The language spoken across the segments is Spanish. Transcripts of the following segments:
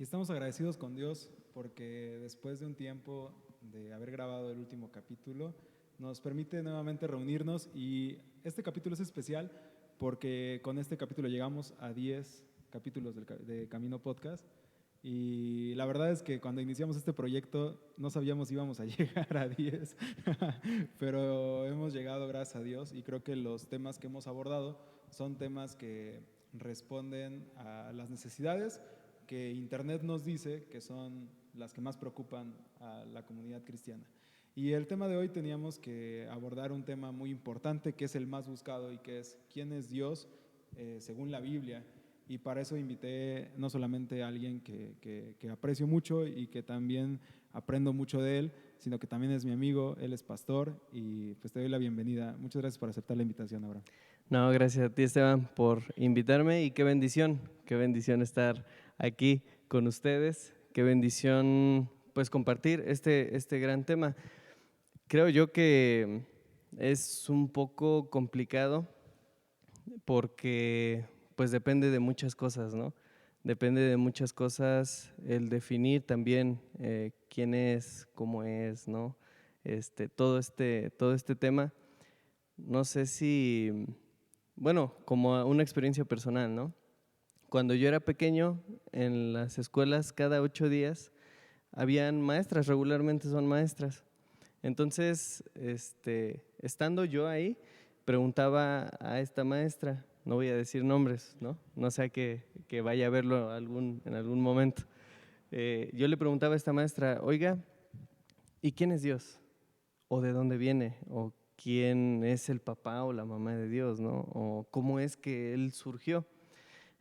Y estamos agradecidos con Dios porque después de un tiempo de haber grabado el último capítulo, nos permite nuevamente reunirnos y este capítulo es especial porque con este capítulo llegamos a 10 capítulos de Camino Podcast y la verdad es que cuando iniciamos este proyecto no sabíamos si íbamos a llegar a 10, pero hemos llegado gracias a Dios y creo que los temas que hemos abordado son temas que responden a las necesidades que Internet nos dice que son las que más preocupan a la comunidad cristiana. Y el tema de hoy teníamos que abordar un tema muy importante que es el más buscado y que es ¿quién es Dios según la Biblia? Y para eso invité no solamente a alguien que aprecio mucho y que también aprendo mucho de él, sino que también es mi amigo, él es pastor y pues te doy la bienvenida. Muchas gracias por aceptar la invitación, Abraham. No, gracias a ti, Esteban, por invitarme y qué bendición estar aquí con ustedes, qué bendición pues compartir este gran tema. Creo yo que es un poco complicado porque pues depende de muchas cosas, ¿no? Depende de muchas cosas el definir también quién es, cómo es, ¿no? Todo este tema. No sé si, bueno, como una experiencia personal, ¿no? Cuando yo era pequeño, en las escuelas cada 8 días habían maestras, regularmente son maestras. Entonces, estando yo ahí, preguntaba a esta maestra, no voy a decir nombres, ¿no? No sea que vaya a verlo en algún momento. Yo le preguntaba a esta maestra, oiga, ¿y quién es Dios? ¿O de dónde viene? ¿O quién es el papá o la mamá de Dios, ¿no? ¿O cómo es que Él surgió?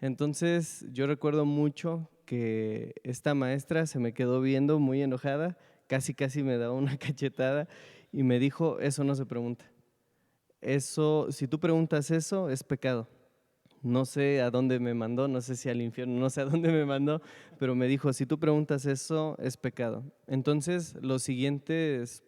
Entonces, yo recuerdo mucho que esta maestra se me quedó viendo muy enojada, casi me daba una cachetada y me dijo, eso no se pregunta. Eso, si tú preguntas eso, es pecado. No sé a dónde me mandó, no sé si al infierno, no sé a dónde me mandó, pero me dijo, si tú preguntas eso, es pecado. Entonces, los siguientes,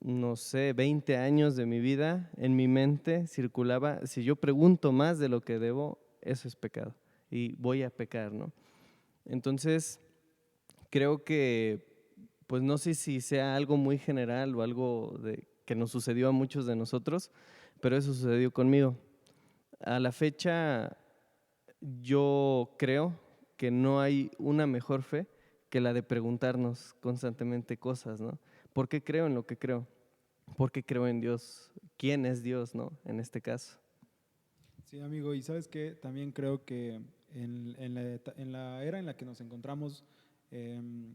no sé, 20 años de mi vida, en mi mente circulaba, si yo pregunto más de lo que debo, eso es pecado y voy a pecar, ¿no? Entonces, creo que, pues no sé si sea algo muy general o algo que nos sucedió a muchos de nosotros, pero eso sucedió conmigo. A la fecha, yo creo que no hay una mejor fe que la de preguntarnos constantemente cosas, ¿no? ¿Por qué creo en lo que creo? ¿Por qué creo en Dios? ¿Quién es Dios, no? En este caso. Sí, amigo, y sabes que también creo que en la era en la que nos encontramos em,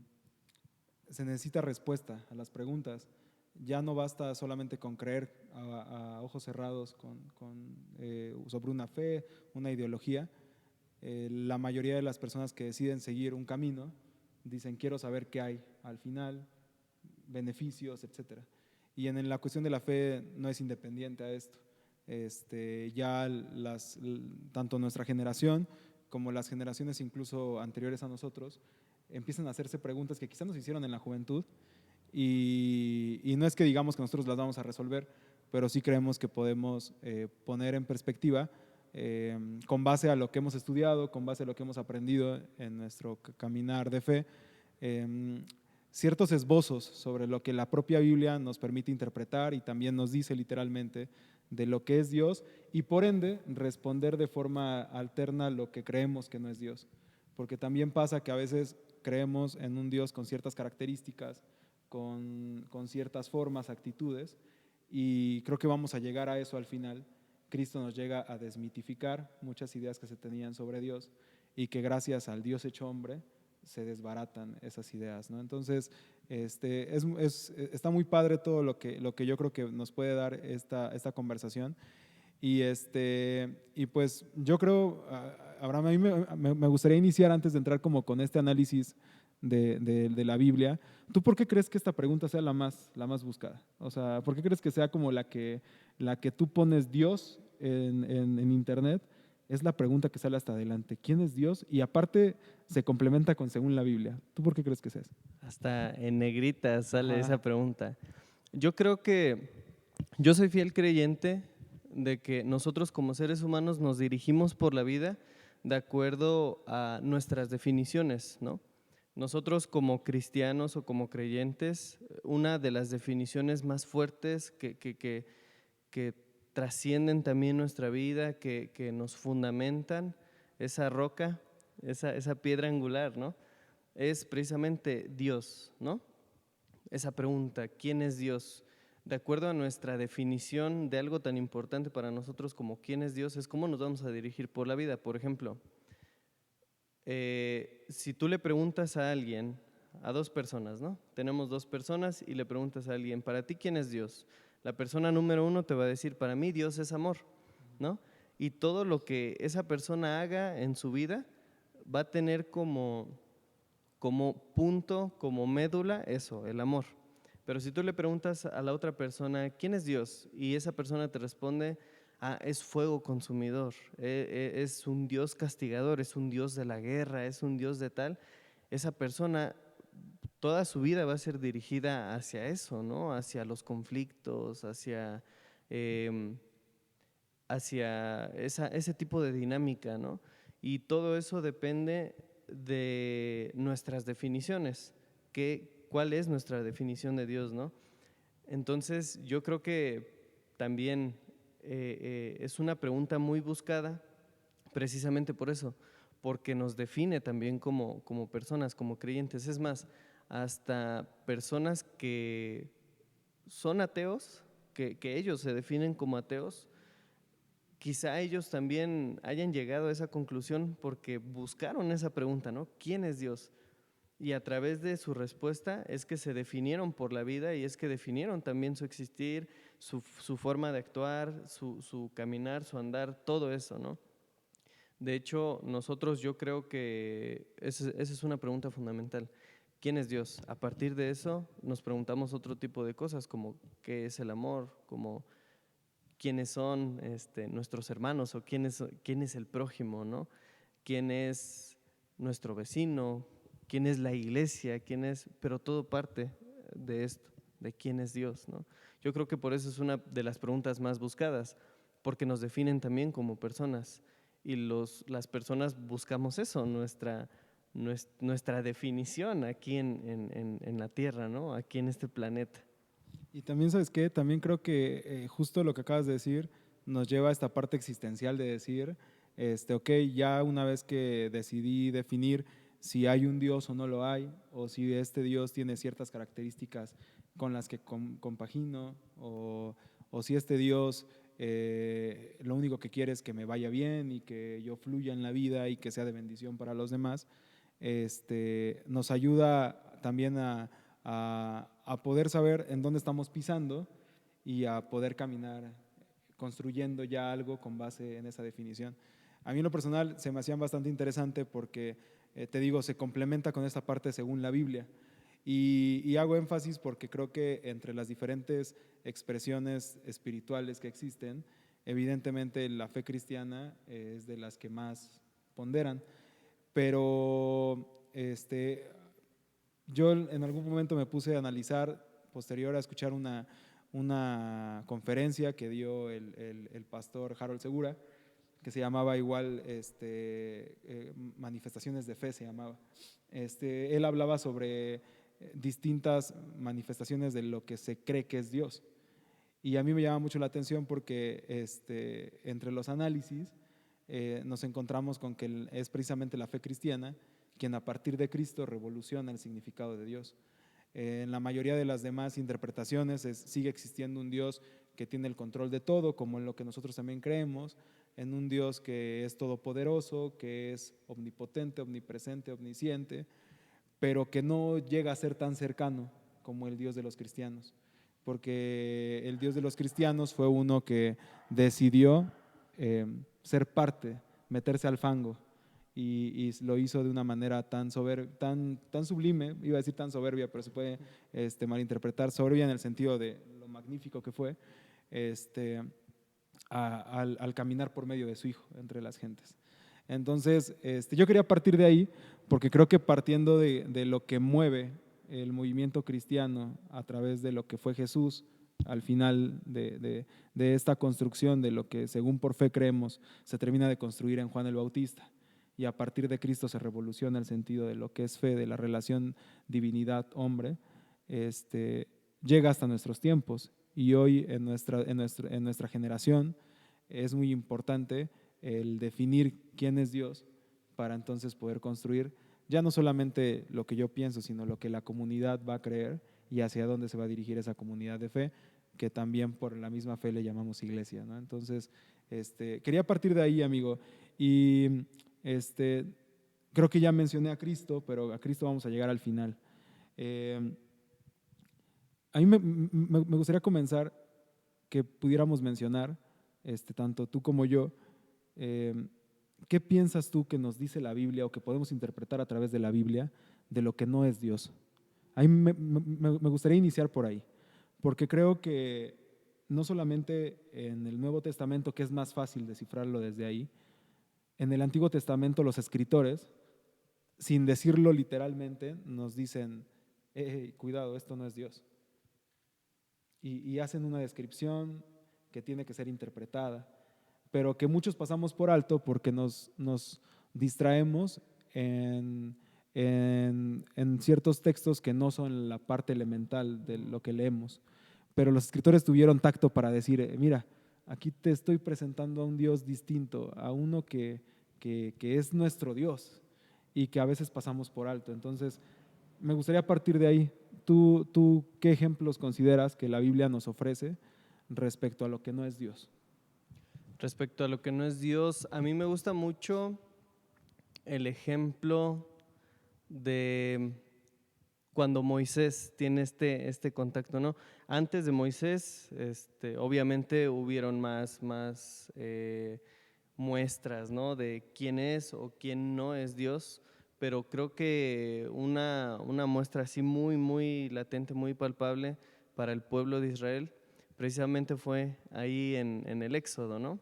se necesita respuesta a las preguntas. Ya no basta solamente con creer a ojos cerrados sobre una fe, una ideología. La mayoría de las personas que deciden seguir un camino dicen quiero saber qué hay al final, beneficios, etcétera. Y en la cuestión de la fe no es independiente a esto. Ya tanto nuestra generación como las generaciones incluso anteriores a nosotros empiezan a hacerse preguntas que quizás nos hicieron en la juventud y no es que digamos que nosotros las vamos a resolver, pero sí creemos que podemos poner en perspectiva con base a lo que hemos estudiado, con base a lo que hemos aprendido en nuestro caminar de fe, eh, ciertos esbozos sobre lo que la propia Biblia nos permite interpretar y también nos dice literalmente de lo que es Dios y por ende responder de forma alterna lo que creemos que no es Dios. Porque también pasa que a veces creemos en un Dios con ciertas características, con ciertas formas, actitudes, y creo que vamos a llegar a eso al final. Cristo nos llega a desmitificar muchas ideas que se tenían sobre Dios y que gracias al Dios hecho hombre se desbaratan esas ideas, ¿no? Entonces, está muy padre todo lo que yo creo que nos puede dar esta conversación. Y pues yo creo, Abraham, a mí me gustaría iniciar antes de entrar como con este análisis de la Biblia. ¿Tú por qué crees que esta pregunta sea la más buscada? O sea, ¿por qué crees que sea como la que tú pones Dios en Internet? Es la pregunta que sale hasta adelante. ¿Quién es Dios? Y aparte se complementa con según la Biblia. ¿Tú por qué crees que es eso? Hasta en negrita sale esa Ajá. pregunta. Yo creo que yo soy fiel creyente de que nosotros como seres humanos nos dirigimos por la vida de acuerdo a nuestras definiciones, ¿no? Nosotros como cristianos o como creyentes, una de las definiciones más fuertes que trascienden también nuestra vida, que nos fundamentan, esa roca, esa piedra angular, ¿no? Es precisamente Dios, ¿no? Esa pregunta, ¿quién es Dios? De acuerdo a nuestra definición de algo tan importante para nosotros como quién es Dios, es cómo nos vamos a dirigir por la vida. Por ejemplo, si tú le preguntas a alguien, a dos personas, ¿no? Tenemos dos personas y le preguntas a alguien, ¿para ti quién es Dios? La persona número uno te va a decir, para mí Dios es amor, ¿no? Y todo lo que esa persona haga en su vida va a tener como punto, como médula, eso, el amor. Pero si tú le preguntas a la otra persona, ¿quién es Dios? Y esa persona te responde, es fuego consumidor, es un Dios castigador, es un Dios de la guerra, es un Dios de tal. Esa persona, toda su vida va a ser dirigida hacia eso, ¿no? Hacia los conflictos, em, hacia ese tipo de dinámica, ¿no? Y todo eso depende de nuestras definiciones. ¿Cuál es nuestra definición de Dios, no? Entonces, yo creo que también es una pregunta muy buscada precisamente por eso, porque nos define también como personas, como creyentes. Es más, hasta personas que son ateos, que ellos se definen como ateos, quizá ellos también hayan llegado a esa conclusión porque buscaron esa pregunta, ¿no? ¿Quién es Dios? Y a través de su respuesta es que se definieron por la vida y es que definieron también su existir, su forma de actuar, su caminar, su andar, todo eso, ¿no? De hecho, nosotros yo creo que esa es una pregunta fundamental. ¿Quién es Dios? A partir de eso nos preguntamos otro tipo de cosas como qué es el amor, como quiénes son nuestros hermanos o quién es el prójimo, ¿no? ¿Quién es nuestro vecino? ¿Quién es la iglesia? Pero todo parte de esto, de quién es Dios, ¿no? Yo creo que por eso es una de las preguntas más buscadas, porque nos definen también como personas y las personas buscamos eso, nuestra definición aquí en la Tierra, ¿no? Aquí en este planeta. Y también, ¿sabes qué? También creo que justo lo que acabas de decir nos lleva a esta parte existencial de decir, ok, ya una vez que decidí definir si hay un Dios o no lo hay, o si este Dios tiene ciertas características con las que compagino, o si este Dios lo único que quiere es que me vaya bien y que yo fluya en la vida y que sea de bendición para los demás, nos ayuda también a poder saber en dónde estamos pisando y a poder caminar construyendo ya algo con base en esa definición. A mí en lo personal se me hacían bastante interesante porque, te digo, se complementa con esta parte según la Biblia. Y hago énfasis porque creo que entre las diferentes expresiones espirituales que existen, evidentemente la fe cristiana es de las que más ponderan, pero yo en algún momento me puse a analizar, posterior a escuchar una conferencia que dio el pastor Harold Segura, que se llamaba igual Manifestaciones de Fe, se llamaba. Él hablaba sobre distintas manifestaciones de lo que se cree que es Dios. Y a mí me llama mucho la atención porque entre los análisis nos encontramos con que es precisamente la fe cristiana quien a partir de Cristo revoluciona el significado de Dios. En la mayoría de las demás interpretaciones sigue existiendo un Dios que tiene el control de todo, como en lo que nosotros también creemos, en un Dios que es todopoderoso, que es omnipotente, omnipresente, omnisciente, pero que no llega a ser tan cercano como el Dios de los cristianos, porque el Dios de los cristianos fue uno que decidió ser parte, meterse al fango, y lo hizo de una manera tan sublime, iba a decir tan soberbia, pero se puede malinterpretar, soberbia en el sentido de lo magnífico que fue, al caminar por medio de su Hijo entre las gentes. Entonces, yo quería partir de ahí, porque creo que partiendo de lo que mueve el movimiento cristiano a través de lo que fue Jesús, al final de esta construcción de lo que según por fe creemos se termina de construir en Juan el Bautista, y a partir de Cristo se revoluciona el sentido de lo que es fe, de la relación divinidad-hombre, llega hasta nuestros tiempos. Y hoy en nuestra generación es muy importante el definir quién es Dios para entonces poder construir ya no solamente lo que yo pienso, sino lo que la comunidad va a creer y hacia dónde se va a dirigir esa comunidad de fe, que también por la misma fe le llamamos iglesia, ¿no? Entonces, quería partir de ahí, amigo, y creo que ya mencioné a Cristo, pero a Cristo vamos a llegar al final. A mí me gustaría comenzar que pudiéramos mencionar, tanto tú como yo, ¿qué piensas tú que nos dice la Biblia o que podemos interpretar a través de la Biblia de lo que no es Dios? A mí me gustaría iniciar por ahí, porque creo que no solamente en el Nuevo Testamento, que es más fácil descifrarlo desde ahí, en el Antiguo Testamento los escritores, sin decirlo literalmente, nos dicen, cuidado, esto no es Dios. Y hacen una descripción que tiene que ser interpretada, pero que muchos pasamos por alto porque nos distraemos en ciertos textos que no son la parte elemental de lo que leemos. Pero los escritores tuvieron tacto para decir, mira, aquí te estoy presentando a un Dios distinto, a uno que es nuestro Dios y que a veces pasamos por alto. Entonces, me gustaría partir de ahí. ¿Tú qué ejemplos consideras que la Biblia nos ofrece respecto a lo que no es Dios? Respecto a lo que no es Dios, a mí me gusta mucho el ejemplo de cuando Moisés tiene este contacto, ¿no? Antes de Moisés, obviamente hubieron más muestras, ¿no? De quién es o quién no es Dios, pero creo que una muestra así muy latente, muy palpable para el pueblo de Israel, precisamente fue ahí en el Éxodo, ¿no?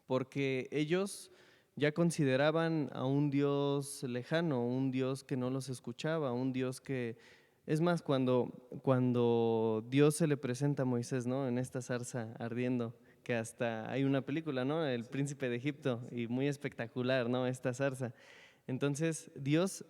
Porque ellos ya consideraban a un Dios lejano, un Dios que no los escuchaba, un Dios que… Es más, cuando Dios se le presenta a Moisés, ¿no? En esta zarza ardiendo, que hasta hay una película, ¿no? El Príncipe de Egipto, y muy espectacular, ¿no? Esta zarza. Entonces, Dios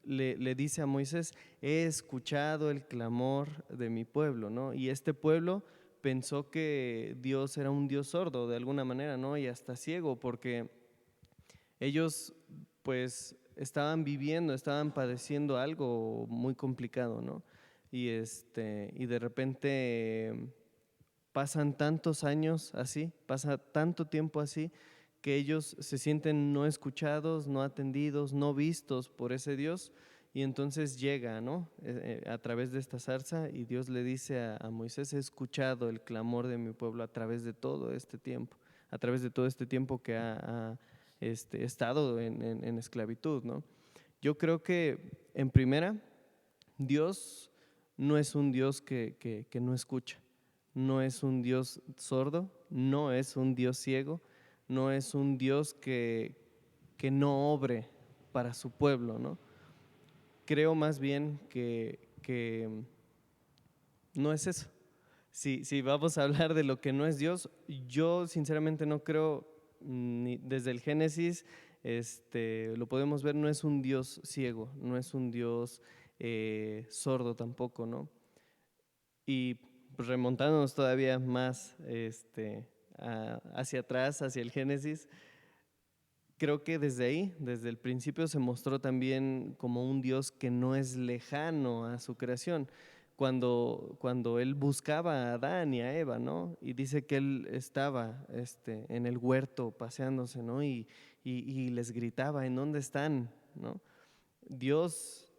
le dice a Moisés, he escuchado el clamor de mi pueblo, ¿no? Y este pueblo pensó que Dios era un Dios sordo de alguna manera, ¿no? Y hasta ciego, porque ellos pues estaban viviendo, estaban padeciendo algo muy complicado, ¿no? Y de repente pasan tantos años así, pasa tanto tiempo así, que ellos se sienten no escuchados, no atendidos, no vistos por ese Dios, y entonces llega, ¿no? A través de esta zarza, y Dios le dice a Moisés, he escuchado el clamor de mi pueblo a través de todo este tiempo, a través de todo este tiempo que ha estado en esclavitud, ¿no? Yo creo que en primera, Dios no es un Dios que no escucha, no es un Dios sordo, no es un Dios ciego, no es un Dios que no obre para su pueblo, ¿no? Creo más bien que no es eso. Si vamos a hablar de lo que no es Dios, yo sinceramente no creo, ni desde el Génesis, lo podemos ver, no es un Dios ciego, no es un Dios sordo tampoco, ¿no? Y remontándonos todavía más hacia atrás, hacia el Génesis, creo que desde ahí, desde el principio, se mostró también como un Dios que no es lejano a su creación. Cuando él buscaba a Adán y a Eva, ¿no? Y dice que él estaba en el huerto paseándose, ¿no? Y les gritaba, ¿en dónde están? ¿No? Dios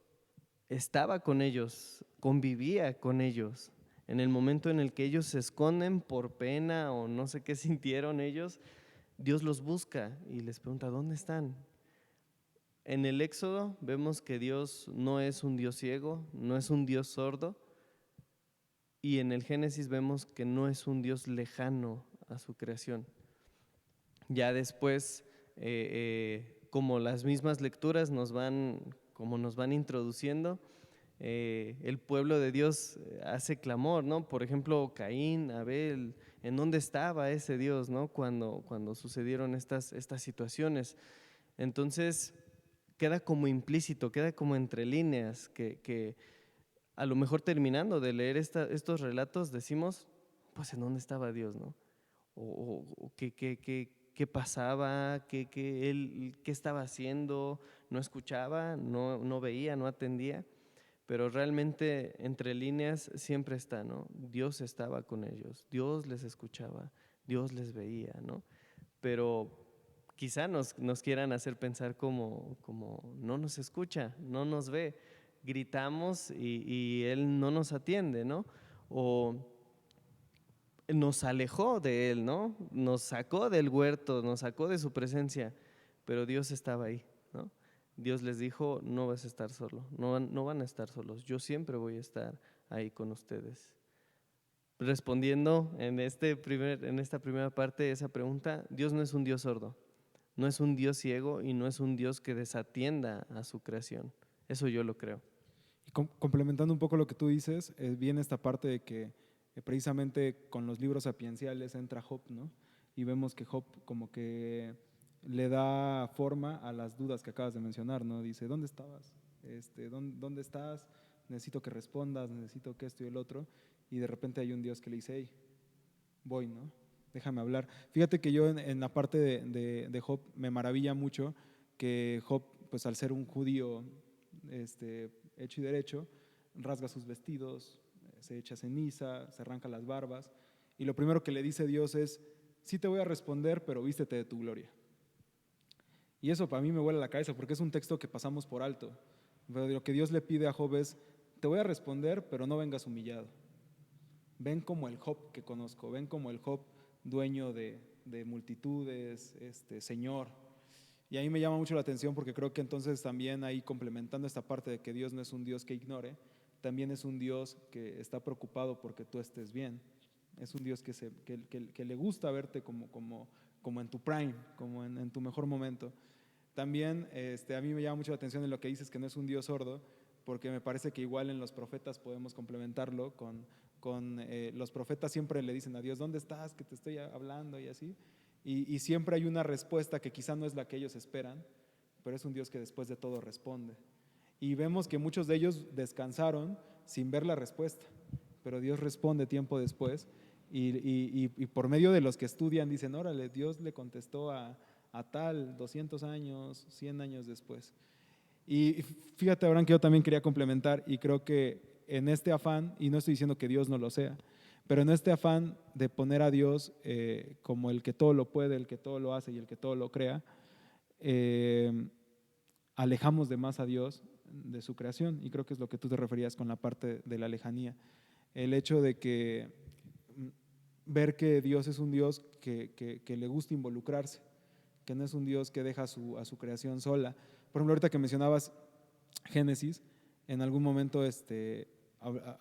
estaba con ellos, convivía con ellos. En el momento en el que ellos se esconden por pena o no sé qué sintieron ellos, Dios los busca y les pregunta, ¿dónde están? En el Éxodo vemos que Dios no es un Dios ciego, no es un Dios sordo, y en el Génesis vemos que no es un Dios lejano a su creación. Ya después, como las mismas lecturas nos van introduciendo, el pueblo de Dios hace clamor, ¿no? Por ejemplo, Caín, Abel, ¿en dónde estaba ese Dios, ¿no? Cuando sucedieron estas situaciones. Entonces, queda como implícito, queda como entre líneas, que a lo mejor terminando de leer estos relatos decimos, pues ¿en dónde estaba Dios, no? O qué pasaba, qué estaba haciendo, no escuchaba, no veía, no atendía, pero realmente entre líneas siempre está, ¿no? Dios estaba con ellos, Dios les escuchaba, Dios les veía, ¿no? Pero quizá nos quieran hacer pensar como no nos escucha, no nos ve, gritamos y Él no nos atiende, ¿no? O nos alejó de Él, ¿no? Nos sacó del huerto, nos sacó de su presencia, pero Dios estaba ahí, ¿no? Dios les dijo, no vas a estar solo, no van a estar solos, yo siempre voy a estar ahí con ustedes. Respondiendo en esta primera parte de esa pregunta, Dios no es un Dios sordo, no es un Dios ciego y no es un Dios que desatienda a su creación. Eso yo lo creo. Y complementando un poco lo que tú dices, viene esta parte de que precisamente con los libros sapienciales entra Job, ¿no? Y vemos que Job como que le da forma a las dudas que acabas de mencionar, ¿no? Dice, ¿dónde estabas? ¿Dónde estás? Necesito que respondas, necesito que esto y el otro. Y de repente hay un Dios que le dice, hey, voy, ¿no? Déjame hablar. Fíjate que yo en la parte de Job me maravilla mucho que Job, pues al ser un judío hecho y derecho, rasga sus vestidos, se echa ceniza, se arranca las barbas, y lo primero que le dice Dios es, sí te voy a responder, pero vístete de tu gloria. Y eso para mí me vuela la cabeza porque es un texto que pasamos por alto. Pero lo que Dios le pide a Job es, te voy a responder, pero no vengas humillado. Ven como el Job que conozco, ven como el Job dueño de multitudes, Señor. Y ahí me llama mucho la atención porque creo que entonces también ahí complementando esta parte de que Dios no es un Dios que ignore, también es un Dios que está preocupado porque tú estés bien. Es un Dios que le gusta verte como en tu prime, como en tu mejor momento. También a mí me llama mucho la atención en lo que dices que no es un Dios sordo, porque me parece que igual en los profetas podemos complementarlo con los profetas siempre le dicen a Dios, ¿dónde estás? Que te estoy hablando y así. Y siempre hay una respuesta que quizá no es la que ellos esperan, pero es un Dios que después de todo responde. Y vemos que muchos de ellos descansaron sin ver la respuesta, pero Dios responde tiempo después. Y por medio de los que estudian dicen, órale, Dios le contestó a tal 200 años, 100 años después. Y fíjate, Abraham, que yo también quería complementar y creo que en este afán, y no estoy diciendo que Dios no lo sea, pero en este afán de poner a Dios como el que todo lo puede, el que todo lo hace y el que todo lo crea, alejamos de más a Dios de su creación. Y creo que es lo que tú te referías con la parte de la lejanía. El hecho de que ver que Dios es un Dios que le gusta involucrarse, que no es un Dios que deja a su creación sola. Por ejemplo, ahorita que mencionabas Génesis, en algún momento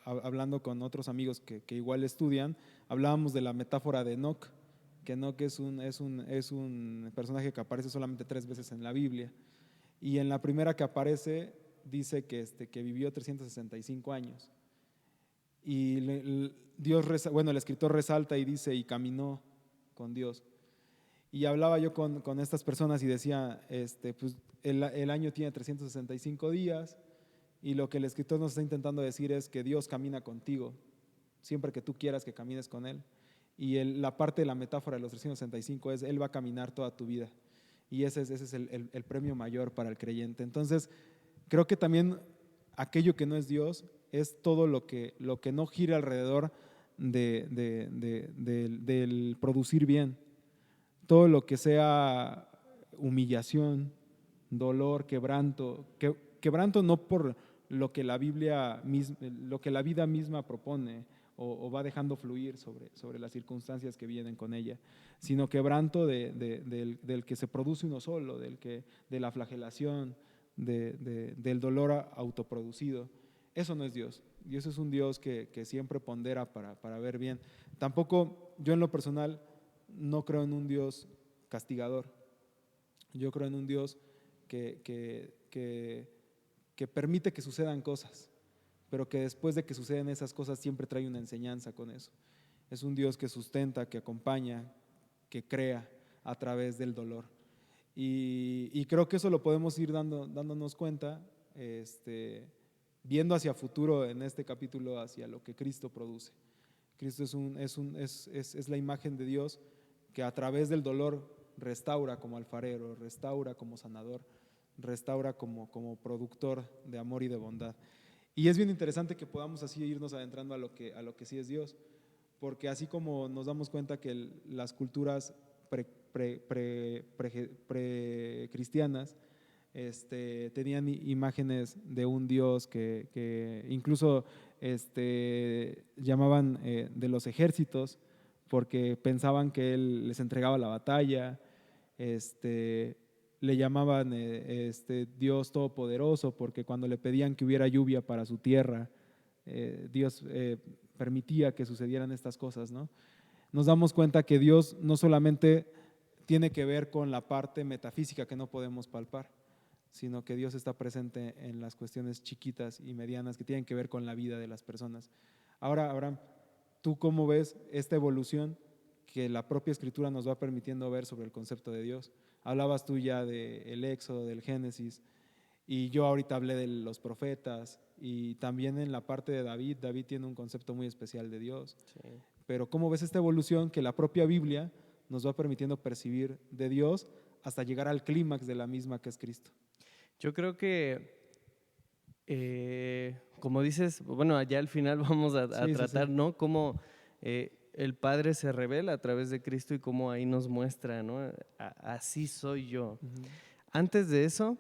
hablando con otros amigos que igual estudian, hablábamos de la metáfora de Enoc, que Enoc es un personaje que aparece solamente 3 veces en la Biblia. Y en la primera que aparece dice que vivió 365 años. Y el escritor resalta y dice, y caminó con Dios. Y hablaba yo con estas personas y decía, pues el año tiene 365 días y lo que el escritor nos está intentando decir es que Dios camina contigo, siempre que tú quieras que camines con Él. Y la parte de la metáfora de los 365 es, Él va a caminar toda tu vida. Y ese es el premio mayor para el creyente. Entonces, creo que también aquello que no es Dios es todo lo que no gira alrededor del producir bien. Todo lo que sea humillación, dolor, quebranto, quebranto no por lo que la Biblia lo que la vida misma propone o va dejando fluir sobre las circunstancias que vienen con ella, sino quebranto del que se produce uno solo, de la flagelación, del dolor autoproducido. Eso no es Dios. Dios es un Dios que siempre pondera para ver bien. Tampoco yo en lo personal no creo en un Dios castigador. Yo creo en un Dios que permite que sucedan cosas, pero que después de que suceden esas cosas siempre trae una enseñanza con eso. Es un Dios que sustenta, que acompaña, que crea a través del dolor. Y creo que eso lo podemos ir dándonos cuenta, viendo hacia futuro en este capítulo, hacia lo que Cristo produce. Cristo es la imagen de Dios que a través del dolor restaura como alfarero, restaura como sanador, restaura como productor de amor y de bondad. Y es bien interesante que podamos así irnos adentrando a lo que sí es Dios, porque así como nos damos cuenta que las culturas precristianas tenían imágenes de un Dios que incluso llamaban de los ejércitos, porque pensaban que Él les entregaba la batalla, le llamaban Dios Todopoderoso, porque cuando le pedían que hubiera lluvia para su tierra, Dios permitía que sucedieran estas cosas, ¿no? Nos damos cuenta que Dios no solamente tiene que ver con la parte metafísica que no podemos palpar, sino que Dios está presente en las cuestiones chiquitas y medianas que tienen que ver con la vida de las personas. Ahora, Abraham, ¿tú cómo ves esta evolución que la propia Escritura nos va permitiendo ver sobre el concepto de Dios? Hablabas tú ya del Éxodo, del Génesis, y yo ahorita hablé de los profetas, y también en la parte de David. David tiene un concepto muy especial de Dios. Sí. Pero ¿cómo ves esta evolución que la propia Biblia nos va permitiendo percibir de Dios hasta llegar al clímax de la misma, que es Cristo? Yo creo que, como dices, bueno, allá al final vamos a Sí, sí, tratar, sí. ¿no? Cómo el Padre se revela a través de Cristo y cómo ahí nos muestra, ¿no? Así soy yo. Ujú. Antes de eso,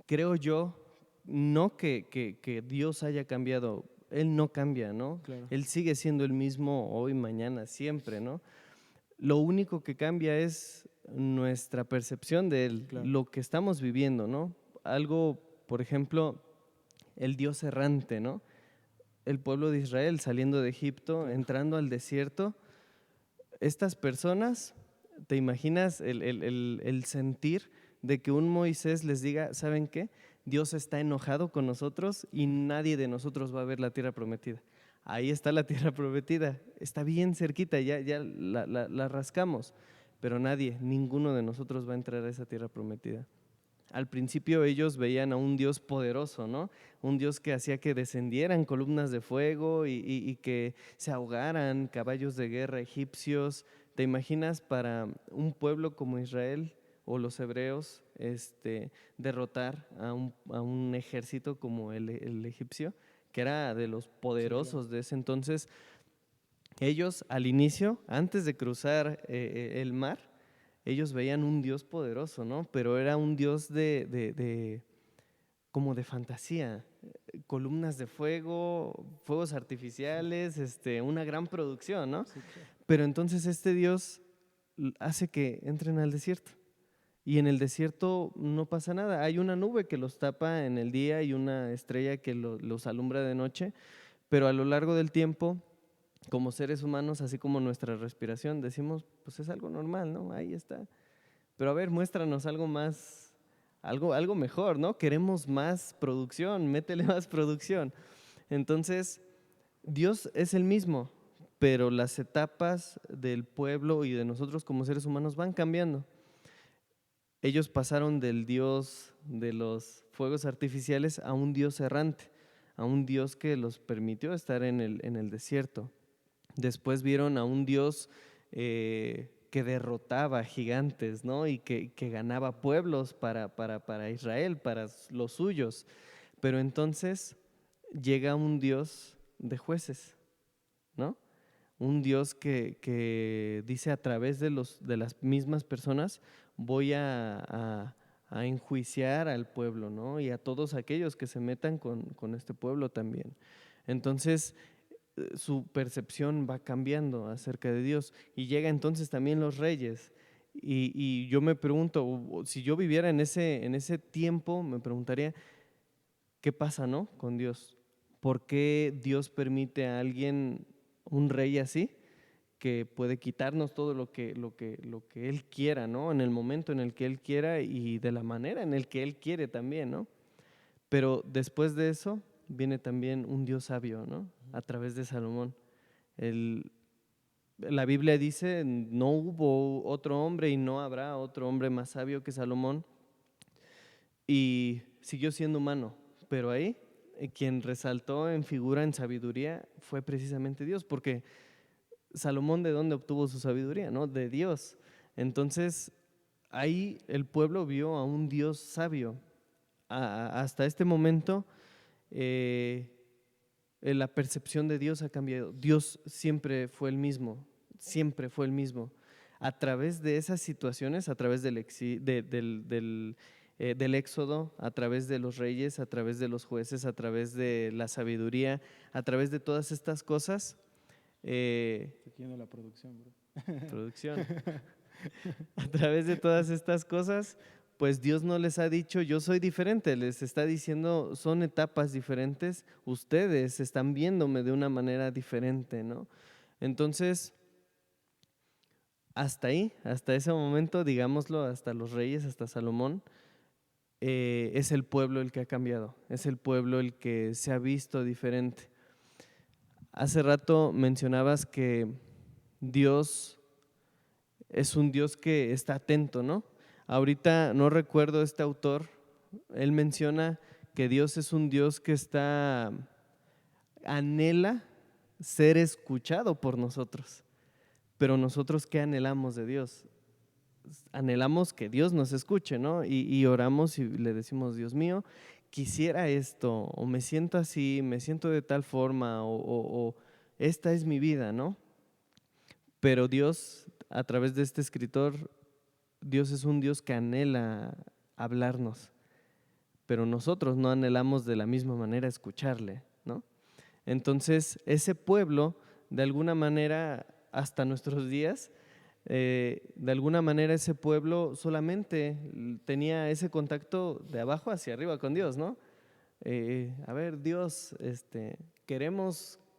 creo yo, no que Dios haya cambiado, Él no cambia, ¿no? Claro, Él sigue siendo el mismo hoy, mañana, siempre, ¿no? Lo único que cambia es nuestra percepción de Él, claro. lo que estamos viviendo, ¿no? Algo, por ejemplo, el Dios errante, ¿no? El pueblo de Israel saliendo de Egipto, Claro. entrando al desierto. Estas personas, ¿te imaginas el sentir de que un Moisés les diga, ¿saben qué? Dios está enojado con nosotros y nadie de nosotros va a ver la tierra prometida. Ahí está la tierra prometida, está bien cerquita, ya la rascamos, pero nadie, ninguno de nosotros va a entrar a esa tierra prometida. Al principio ellos veían a un Dios poderoso, ¿no? Un Dios que hacía que descendieran columnas de fuego y que se ahogaran caballos de guerra egipcios. ¿Te imaginas para un pueblo como Israel o los hebreos derrotar a un ejército como el egipcio, que era de los Sí, claro. poderosos de ese entonces? Ellos al inicio, antes de cruzar el mar, ellos veían un Dios poderoso, ¿no? Pero era un Dios como de fantasía, columnas de fuego, fuegos artificiales, una gran producción, ¿no? Sí, claro. Pero entonces este Dios hace que entren al desierto. Y en el desierto no pasa nada. Hay una nube que los tapa en el día y una estrella que los alumbra de noche, pero a lo largo del tiempo, como seres humanos, así como nuestra respiración, decimos, pues es algo normal, ¿no? Ahí está. Pero a ver, muéstranos algo más, algo mejor, ¿no? Queremos más producción, métele más producción. Entonces, Dios es el mismo, pero las etapas del pueblo y de nosotros como seres humanos van cambiando. Ellos pasaron del Dios de los fuegos artificiales a un Dios errante, a un Dios que los permitió estar en el desierto. Después vieron a un Dios que derrotaba gigantes, ¿no? Y que ganaba pueblos para Israel, para los suyos. Pero entonces llega un Dios de jueces, ¿no? Un Dios que dice a través de las mismas personas, voy a enjuiciar al pueblo, ¿no? Y a todos aquellos que se metan con este pueblo también. Entonces, su percepción va cambiando acerca de Dios. Y llega entonces también los reyes. Y yo me pregunto, si yo viviera en ese tiempo, me preguntaría, ¿qué pasa, no? Con Dios. ¿Por qué Dios permite a alguien, un rey así, que puede quitarnos todo lo que Él quiera, ¿no? En el momento en el que Él quiera y de la manera en el que Él quiere también, ¿no? Pero después de eso viene también un Dios sabio, ¿no? A través de Salomón. El La Biblia dice, no hubo otro hombre y no habrá otro hombre más sabio que Salomón, y siguió siendo humano, pero ahí quien resaltó en figura, en sabiduría, fue precisamente Dios, porque Salomón, ¿de dónde obtuvo su sabiduría? ¿No? De Dios. Entonces, ahí el pueblo vio a un Dios sabio. Hasta este momento, eh, la percepción de Dios ha cambiado. Dios siempre fue el mismo, siempre fue el mismo. A través de esas situaciones, a través del éxodo, a través de los reyes, a través de los jueces, a través de la sabiduría, a través de todas estas cosas, Aquí viendo la producción, bro. producción, a través de todas estas cosas, pues Dios no les ha dicho yo soy diferente, les está diciendo son etapas diferentes, ustedes están viéndome de una manera diferente, ¿no? Entonces, hasta ahí, hasta ese momento, digámoslo, hasta los reyes, hasta Salomón, es el pueblo el que ha cambiado, es el pueblo el que se ha visto diferente. Hace rato mencionabas que Dios es un Dios que está atento, ¿no? Ahorita no recuerdo este autor, él menciona que Dios es un Dios que anhela ser escuchado por nosotros. Pero nosotros, ¿qué anhelamos de Dios? Anhelamos que Dios nos escuche, ¿no? Y oramos y le decimos, Dios mío, quisiera esto, o me siento así, me siento de tal forma, o esta es mi vida, ¿no? Pero Dios, a través de este escritor, Dios es un Dios que anhela hablarnos, pero nosotros no anhelamos de la misma manera escucharle, ¿no? Entonces, ese pueblo, de alguna manera, hasta nuestros días, de alguna manera ese pueblo solamente tenía ese contacto de abajo hacia arriba con Dios, ¿no? A ver, Dios,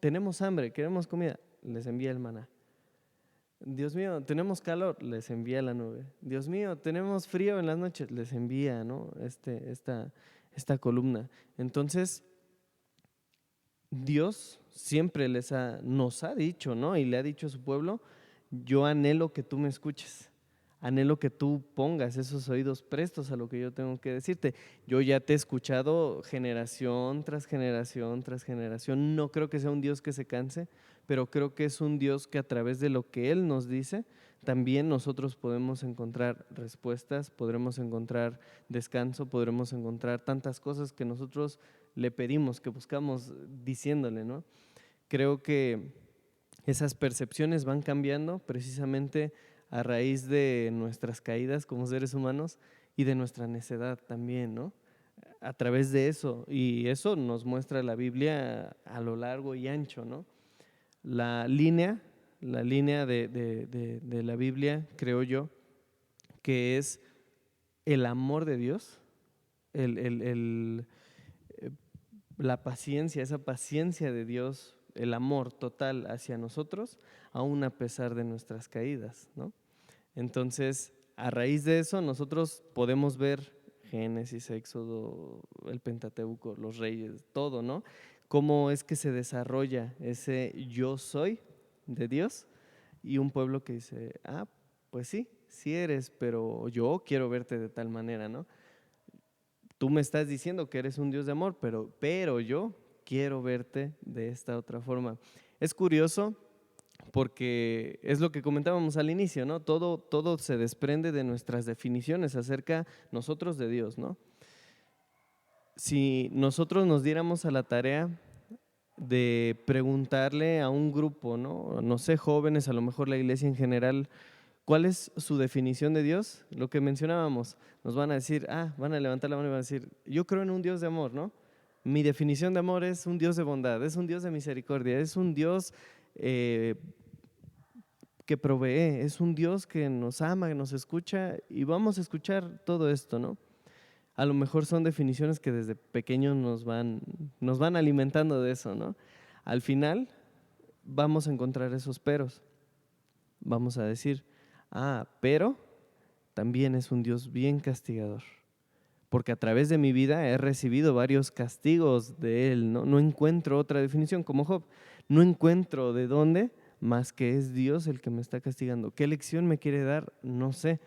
tenemos hambre, queremos comida, les envía el maná. Dios mío, tenemos calor, les envía la nube. Dios mío, tenemos frío en las noches, les envía, ¿no? Esta columna. Entonces, Dios siempre nos ha dicho, ¿no? Y le ha dicho a su pueblo, yo anhelo que tú me escuches, anhelo que tú pongas esos oídos prestos a lo que yo tengo que decirte. Yo ya te he escuchado generación tras generación tras generación. No creo que sea un Dios que se canse, pero creo que es un Dios que a través de lo que Él nos dice, también nosotros podemos encontrar respuestas, podremos encontrar descanso, podremos encontrar tantas cosas que nosotros le pedimos, que buscamos diciéndole, ¿no? Creo que esas percepciones van cambiando precisamente a raíz de nuestras caídas como seres humanos y de nuestra necedad también, ¿no? A través de eso, y eso nos muestra la Biblia a lo largo y ancho, ¿no? La línea de la Biblia, creo yo, que es el amor de Dios, la paciencia, esa paciencia de Dios, el amor total hacia nosotros, aún a pesar de nuestras caídas, ¿no? Entonces, a raíz de eso, nosotros podemos ver Génesis, Éxodo, el Pentateuco, los reyes, todo, ¿no? Cómo es que se desarrolla ese yo soy de Dios y un pueblo que dice, pues sí, sí eres, pero yo quiero verte de tal manera, ¿no? Tú me estás diciendo que eres un Dios de amor, pero yo quiero verte de esta otra forma. Es curioso porque es lo que comentábamos al inicio, ¿no? Todo se desprende de nuestras definiciones acerca nosotros de Dios, ¿no? Si nosotros nos diéramos a la tarea de preguntarle a un grupo, ¿no? No sé, jóvenes, a lo mejor la iglesia en general, ¿cuál es su definición de Dios? Lo que mencionábamos, nos van a decir, van a levantar la mano y van a decir, yo creo en un Dios de amor, ¿no? Mi definición de amor es un Dios de bondad, es un Dios de misericordia, es un Dios que provee, es un Dios que nos ama, que nos escucha y vamos a escuchar todo esto, ¿no? A lo mejor son definiciones que desde pequeños nos van alimentando de eso, ¿no? Al final vamos a encontrar esos peros. Vamos a decir, pero también es un Dios bien castigador, porque a través de mi vida he recibido varios castigos de Él, ¿no? No encuentro otra definición, como Job, no encuentro de dónde más que es Dios el que me está castigando. ¿Qué lección me quiere dar? No sé.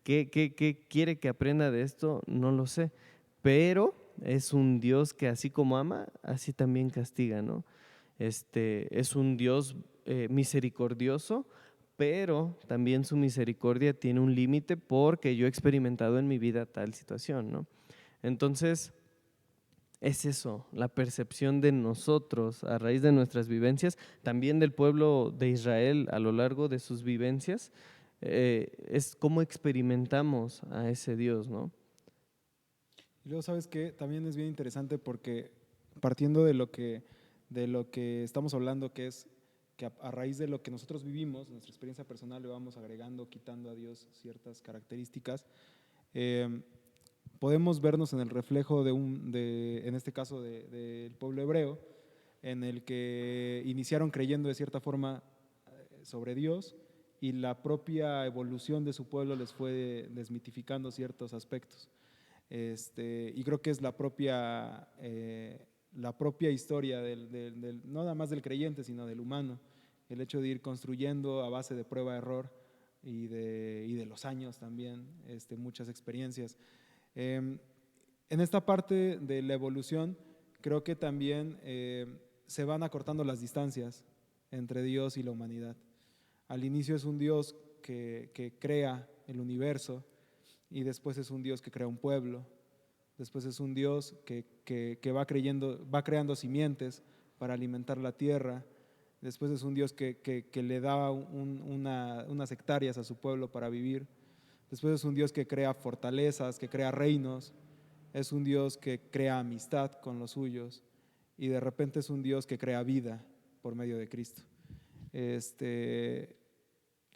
¿Qué quiere que aprenda de esto? No lo sé. Pero es un Dios que así como ama, así también castiga, ¿no? Es un Dios misericordioso, pero también su misericordia tiene un límite porque yo he experimentado en mi vida tal situación, ¿no? Entonces, es eso, la percepción de nosotros a raíz de nuestras vivencias, también del pueblo de Israel a lo largo de sus vivencias, es cómo experimentamos a ese Dios, ¿no? Y luego, ¿sabes qué? También es bien interesante porque partiendo de lo que estamos hablando, que es que a raíz de lo que nosotros vivimos, nuestra experiencia personal, le vamos agregando, quitando a Dios ciertas características, eh, podemos vernos en el reflejo en este caso, del pueblo hebreo, en el que iniciaron creyendo de cierta forma sobre Dios y la propia evolución de su pueblo les fue desmitificando ciertos aspectos. Y creo que es la propia historia no nada más del creyente, sino del humano, el hecho de ir construyendo a base de prueba-error y de los años también, muchas experiencias. En esta parte de la evolución, creo que también se van acortando las distancias entre Dios y la humanidad. Al inicio es un Dios que crea el universo y después es un Dios que crea un pueblo, después es un Dios que va creando simientes para alimentar la tierra, después es un Dios que le da unas hectáreas a su pueblo para vivir, después es un Dios que crea fortalezas, que crea reinos, es un Dios que crea amistad con los suyos y de repente es un Dios que crea vida por medio de Cristo.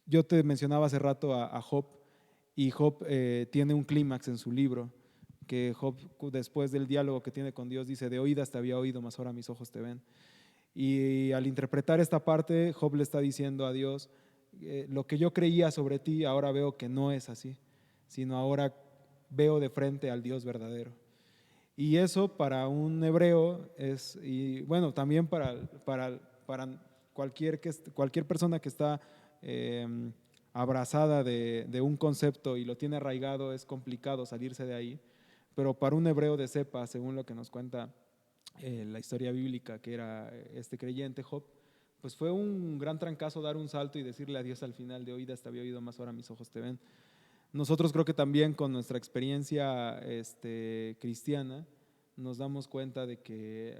Yo te mencionaba hace rato a Job y Job tiene un clímax en su libro, que Job después del diálogo que tiene con Dios dice, de oídas te había oído, mas ahora mis ojos te ven. Y al interpretar esta parte, Job le está diciendo a Dios, lo que yo creía sobre ti, ahora veo que no es así, sino ahora veo de frente al Dios verdadero. Y eso para un hebreo y bueno, también para cualquier persona que está eh, abrazada de un concepto y lo tiene arraigado, es complicado salirse de ahí, pero para un hebreo de cepa, según lo que nos cuenta la historia bíblica, que era este creyente Job, pues fue un gran trancazo dar un salto y decirle a Dios al final, de oídas te había oído, más ahora mis ojos te ven. Nosotros creo que también con nuestra experiencia cristiana nos damos cuenta de que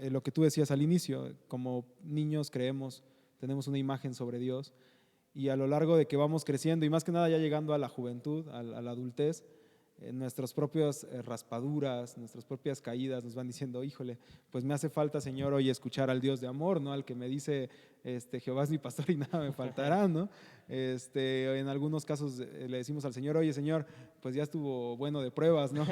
lo que tú decías al inicio, como niños creemos, tenemos una imagen sobre Dios y a lo largo de que vamos creciendo y más que nada ya llegando a la juventud, a la adultez, nuestras propias raspaduras, nuestras propias caídas nos van diciendo, híjole, pues me hace falta, Señor, hoy escuchar al Dios de amor, ¿no? Al que me dice, Jehová es mi pastor y nada me faltará, ¿no? En algunos casos le decimos al Señor, oye, Señor, pues ya estuvo bueno de pruebas, ¿no?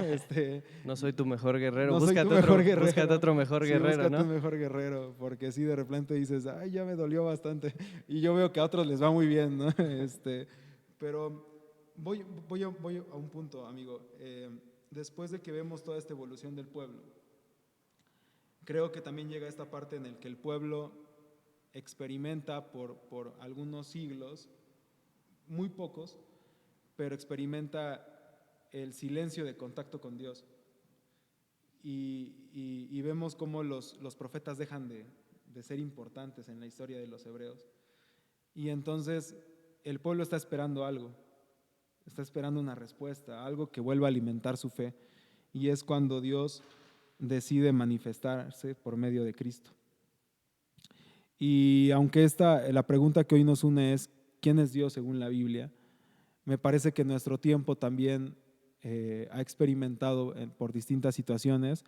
No soy tu mejor guerrero, No soy tu mejor guerrero. búscate otro mejor Sí, guerrero, búscate ¿no? un mejor guerrero, porque si de repente dices, ay, ya me dolió bastante, y yo veo que a otros les va muy bien, ¿no? Pero voy a un punto, amigo. Después de que vemos toda esta evolución del pueblo, creo que también llega esta parte en la que el pueblo experimenta por algunos siglos, muy pocos, pero experimenta el silencio de contacto con Dios. Y vemos cómo los profetas dejan de ser importantes en la historia de los hebreos. Y entonces el pueblo está esperando algo, está esperando una respuesta, algo que vuelva a alimentar su fe. Y es cuando Dios decide manifestarse por medio de Cristo. Y aunque la pregunta que hoy nos une es, ¿quién es Dios según la Biblia? Me parece que nuestro tiempo también ha experimentado por distintas situaciones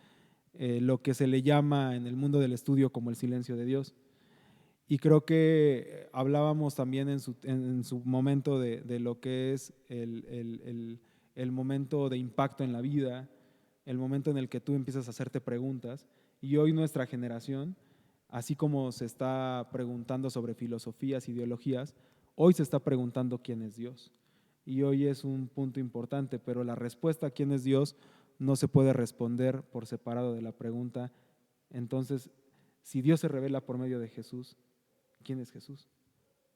lo que se le llama en el mundo del estudio como el silencio de Dios. Y creo que hablábamos también en su momento de lo que es el momento de impacto en la vida, el momento en el que tú empiezas a hacerte preguntas. Y hoy nuestra generación, así como se está preguntando sobre filosofías, ideologías, hoy se está preguntando quién es Dios. Y hoy es un punto importante, pero la respuesta a quién es Dios no se puede responder por separado de la pregunta. Entonces, si Dios se revela por medio de Jesús, ¿quién es Jesús?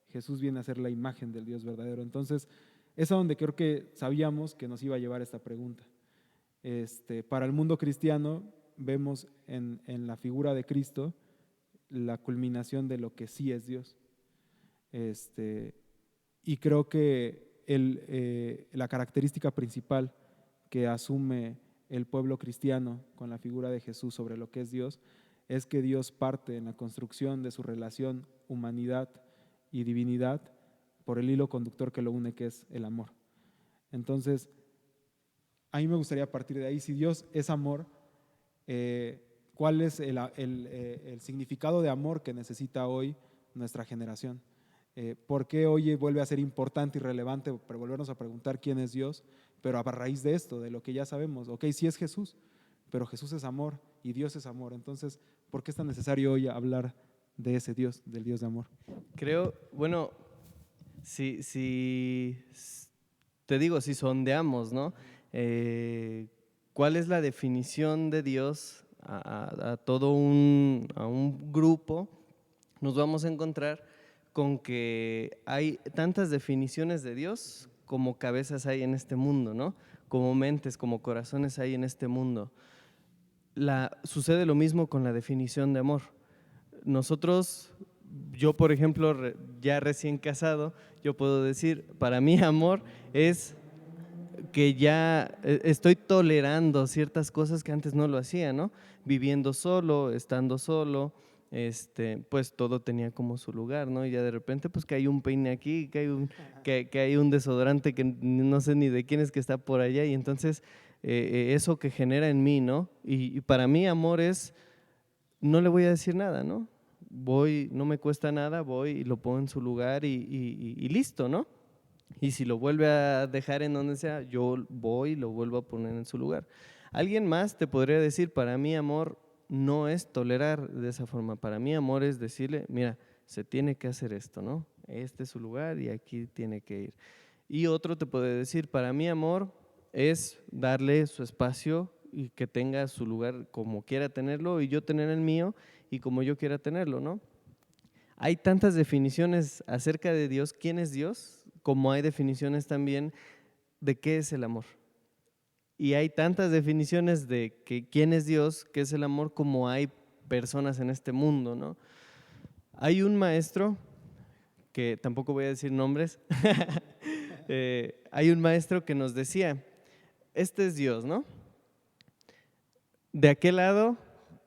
Jesús viene a ser la imagen del Dios verdadero. Entonces, es a donde creo que sabíamos que nos iba a llevar esta pregunta. Para el mundo cristiano, vemos en la figura de Cristo la culminación de lo que sí es Dios. Y creo que la característica principal que asume el pueblo cristiano con la figura de Jesús sobre lo que es Dios es que Dios parte en la construcción de su relación humanidad y divinidad por el hilo conductor que lo une, que es el amor. Entonces, a mí me gustaría partir de ahí. Si Dios es amor, ¿cuál es el significado de amor que necesita hoy nuestra generación? ¿Por qué hoy vuelve a ser importante y relevante volvernos a preguntar quién es Dios? Pero a raíz de esto, de lo que ya sabemos, ok, sí es Jesús, pero Jesús es amor y Dios es amor. Entonces, ¿por qué es tan necesario hoy hablar de ese Dios, del Dios de amor? Creo, bueno, si te digo, si sondeamos, ¿no? ¿Cuál es la definición de Dios a todo a un grupo? Nos vamos a encontrar con que hay tantas definiciones de Dios como cabezas hay en este mundo, ¿no? Como mentes, como corazones hay en este mundo. Sucede lo mismo con la definición de amor. Nosotros, yo por ejemplo, ya recién casado, yo puedo decir, para mí amor es que ya estoy tolerando ciertas cosas que antes no lo hacía, ¿no? Viviendo solo, estando solo, pues todo tenía como su lugar, ¿no? Y ya de repente, pues que hay un peine aquí, que hay un desodorante que no sé ni de quién es que está por allá, y entonces eso que genera en mí, ¿no? Y para mí amor es, no le voy a decir nada, ¿no? Voy, no me cuesta nada, voy y lo pongo en su lugar y listo, ¿no? Y si lo vuelve a dejar en donde sea, yo voy y lo vuelvo a poner en su lugar. Alguien más te podría decir, para mí amor no es tolerar de esa forma, para mí amor es decirle, mira, se tiene que hacer esto, ¿no? Este es su lugar y aquí tiene que ir. Y otro te puede decir, para mí amor es darle su espacio y que tenga su lugar como quiera tenerlo y yo tener el mío y como yo quiera tenerlo, ¿no? Hay tantas definiciones acerca de Dios, quién es Dios, como hay definiciones también de qué es el amor. Y hay tantas definiciones de quién es Dios, qué es el amor, como hay personas en este mundo, ¿no? Hay un maestro, que tampoco voy a decir nombres, hay un maestro que nos decía, este es Dios, ¿no? De aquel lado,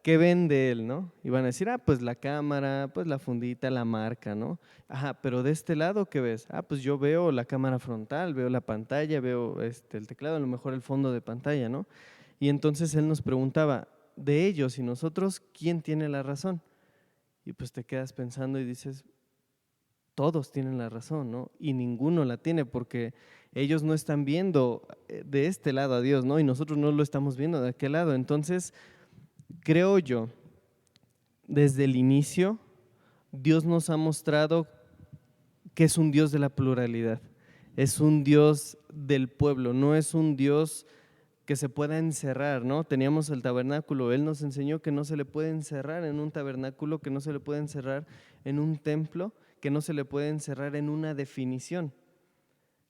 ¿qué ven de él, no? Y van a decir, pues la cámara, pues la fundita, la marca, ¿no? Ajá, pero de este lado, ¿qué ves? Pues yo veo la cámara frontal, veo la pantalla, veo el teclado, a lo mejor el fondo de pantalla, ¿no? Y entonces él nos preguntaba, de ellos y nosotros, ¿quién tiene la razón? Y pues te quedas pensando y dices, todos tienen la razón, ¿no? Y ninguno la tiene porque ellos no están viendo de este lado a Dios, ¿no? Y nosotros no lo estamos viendo de aquel lado. Entonces, creo yo, desde el inicio, Dios nos ha mostrado que es un Dios de la pluralidad, es un Dios del pueblo, no es un Dios que se pueda encerrar, ¿no? Teníamos el tabernáculo, Él nos enseñó que no se le puede encerrar en un tabernáculo, que no se le puede encerrar en un templo, que no se le puede encerrar en una definición.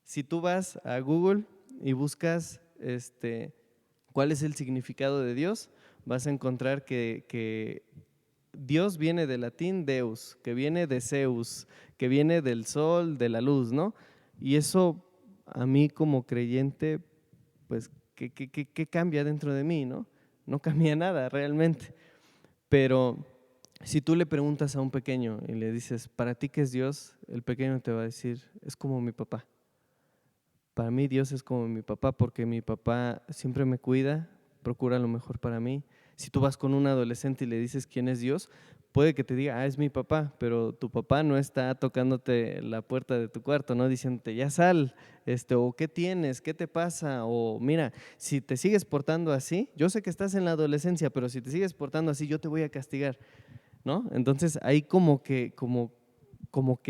Si tú vas a Google y buscas cuál es el significado de Dios, vas a encontrar que Dios viene del latín Deus, que viene de Zeus, que viene del sol, de la luz, ¿no? Y eso a mí como creyente, pues, ¿qué cambia dentro de mí, no? No cambia nada realmente. Pero si tú le preguntas a un pequeño y le dices, ¿para ti qué es Dios? El pequeño te va a decir, es como mi papá. Para mí Dios es como mi papá porque mi papá siempre me cuida, procura lo mejor para mí. Si tú vas con un adolescente y le dices quién es Dios, puede que te diga, es mi papá, pero tu papá no está tocándote la puerta de tu cuarto, ¿no? Diciéndote, ya sal, o ¿qué tienes? ¿Qué te pasa? O mira, si te sigues portando así, yo sé que estás en la adolescencia, pero si te sigues portando así, yo te voy a castigar, ¿no? Entonces ahí como que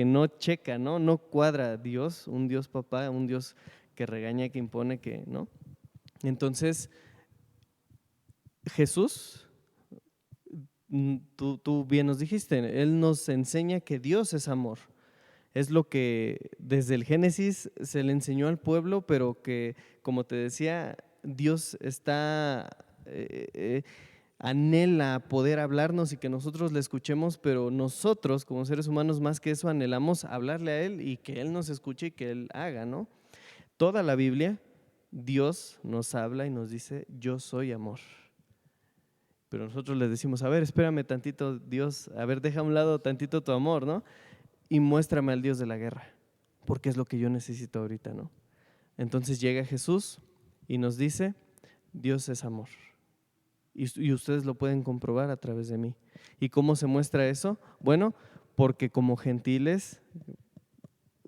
no checa, ¿no? No cuadra Dios, un Dios papá, un Dios que regaña, que impone, que, ¿no? Entonces, Jesús tú bien nos dijiste, Él nos enseña que Dios es amor. Es lo que desde el Génesis se le enseñó al pueblo, pero que, como te decía, Dios anhela poder hablarnos y que nosotros le escuchemos, pero nosotros como seres humanos más que eso anhelamos hablarle a Él y que Él nos escuche y que Él haga, ¿no? Toda la Biblia, Dios nos habla y nos dice, yo soy amor. Pero nosotros le decimos, a ver, espérame tantito, Dios, a ver, deja a un lado tantito tu amor, ¿no? Y muéstrame al Dios de la guerra, porque es lo que yo necesito ahorita, ¿no? Entonces llega Jesús y nos dice, Dios es amor. Y ustedes lo pueden comprobar a través de mí. ¿Y cómo se muestra eso? Bueno, porque como gentiles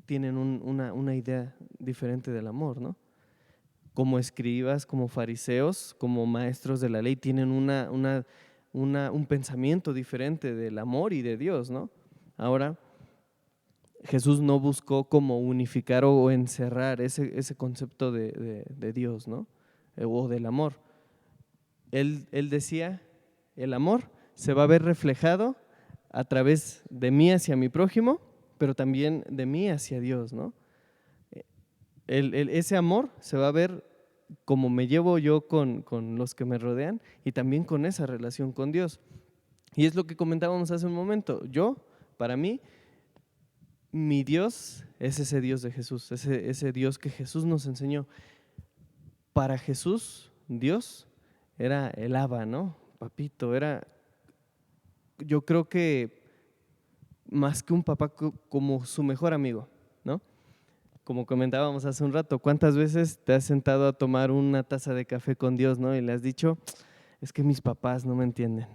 tienen una idea diferente del amor, ¿no? Como escribas, como fariseos, como maestros de la ley, tienen un pensamiento diferente del amor y de Dios, ¿no? Ahora, Jesús no buscó como unificar o encerrar ese concepto de Dios, ¿no? O del amor. Él decía, el amor se va a ver reflejado a través de mí hacia mi prójimo, pero también de mí hacia Dios, ¿no? Ese amor se va a ver como me llevo yo con los que me rodean y también con esa relación con Dios. Y es lo que comentábamos hace un momento. Para mí, mi Dios es ese Dios de Jesús, ese Dios que Jesús nos enseñó. Para Jesús, Dios era el Abba, ¿no? Papito, yo creo que más que un papá, como su mejor amigo, ¿no? Como comentábamos hace un rato, ¿cuántas veces te has sentado a tomar una taza de café con Dios, ¿no? Y le has dicho, es que mis papás no me entienden,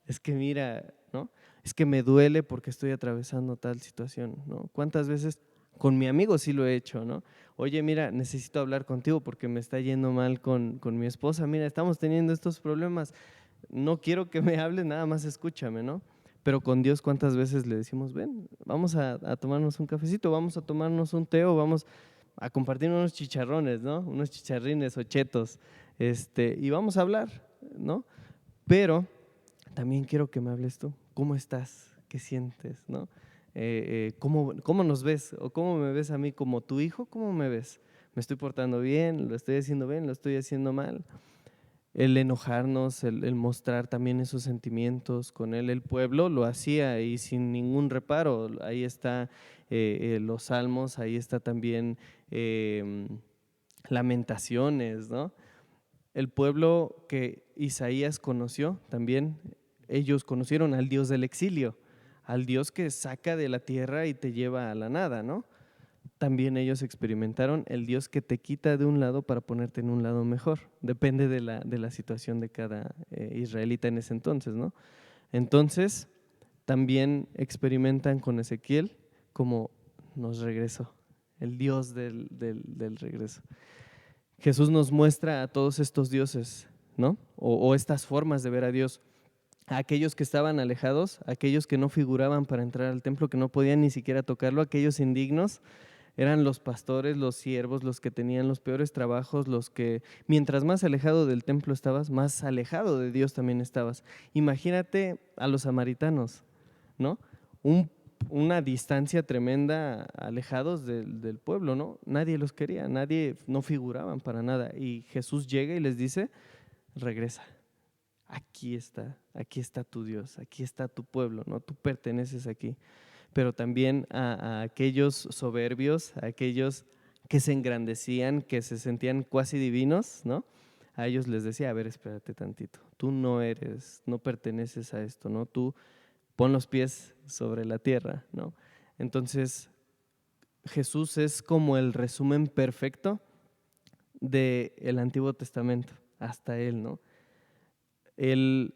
es que mira, ¿no? Es que me duele porque estoy atravesando tal situación, ¿no? ¿Cuántas veces con mi amigo sí lo he hecho, ¿no? Oye, mira, necesito hablar contigo porque me está yendo mal con mi esposa, mira, estamos teniendo estos problemas, no quiero que me hables, nada más escúchame, ¿no? Pero con Dios, ¿cuántas veces le decimos, ven, vamos a tomarnos un cafecito, vamos a tomarnos un té o vamos a compartir unos chicharrones, ¿no? Unos chicharrines o chetos, y vamos a hablar, ¿no? Pero también quiero que me hables tú, ¿cómo estás? ¿Qué sientes? ¿No? ¿Cómo nos ves? ¿O cómo me ves a mí como tu hijo? ¿Cómo me ves? ¿Me estoy portando bien? ¿Lo estoy haciendo bien? ¿Lo estoy haciendo mal? El enojarnos, el mostrar también esos sentimientos con él. El pueblo lo hacía y sin ningún reparo. Ahí está los salmos, ahí está también Lamentaciones, ¿no? El pueblo que Isaías conoció también, ellos conocieron al Dios del exilio, al Dios que saca de la tierra y te lleva a la nada, ¿no? También ellos experimentaron el Dios que te quita de un lado para ponerte en un lado mejor. Depende de la situación de cada israelita en ese entonces, ¿no? Entonces, también experimentan con Ezequiel como nos regresó, el Dios del regreso. Jesús nos muestra a todos estos dioses, ¿no? O estas formas de ver a Dios. A aquellos que estaban alejados, a aquellos que no figuraban para entrar al templo, que no podían ni siquiera tocarlo, aquellos indignos, eran los pastores, los siervos, los que tenían los peores trabajos, los que mientras más alejado del templo estabas, más alejado de Dios también estabas. Imagínate a los samaritanos, ¿no? Una distancia tremenda alejados del pueblo, ¿no? Nadie los quería, no figuraban para nada. Y Jesús llega y les dice, regresa, aquí está tu Dios, aquí está tu pueblo, ¿no? Tú perteneces aquí. Pero también a aquellos soberbios, a aquellos que se engrandecían, que se sentían cuasi divinos, ¿no? A ellos les decía, a ver, espérate tantito, tú no perteneces a esto, ¿no? Tú pon los pies sobre la tierra, ¿no? Entonces, Jesús es como el resumen perfecto del Antiguo Testamento, hasta Él, ¿no? Él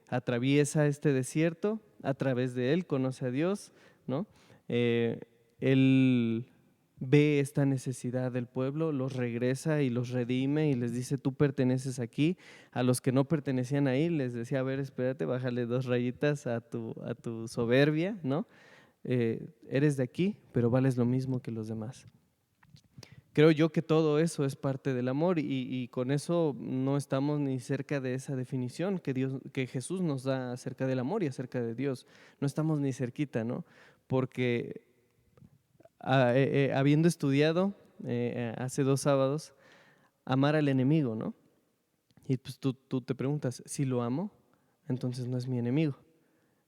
atraviesa este desierto, a través de Él conoce a Dios, ¿no? Él ve esta necesidad del pueblo, los regresa y los redime y les dice, tú perteneces aquí. A los que no pertenecían ahí les decía, a ver, espérate, bájale 2 rayitas a tu soberbia, ¿no? Eres de aquí, pero vales lo mismo que los demás. creo yo que todo eso es parte del amor y con eso no estamos ni cerca de esa definición que Jesús nos da acerca del amor y acerca de Dios. No estamos ni cerquita, ¿no? Porque habiendo estudiado hace 2 sábados, amar al enemigo, ¿no? Y pues tú te preguntas, si lo amo, entonces no es mi enemigo.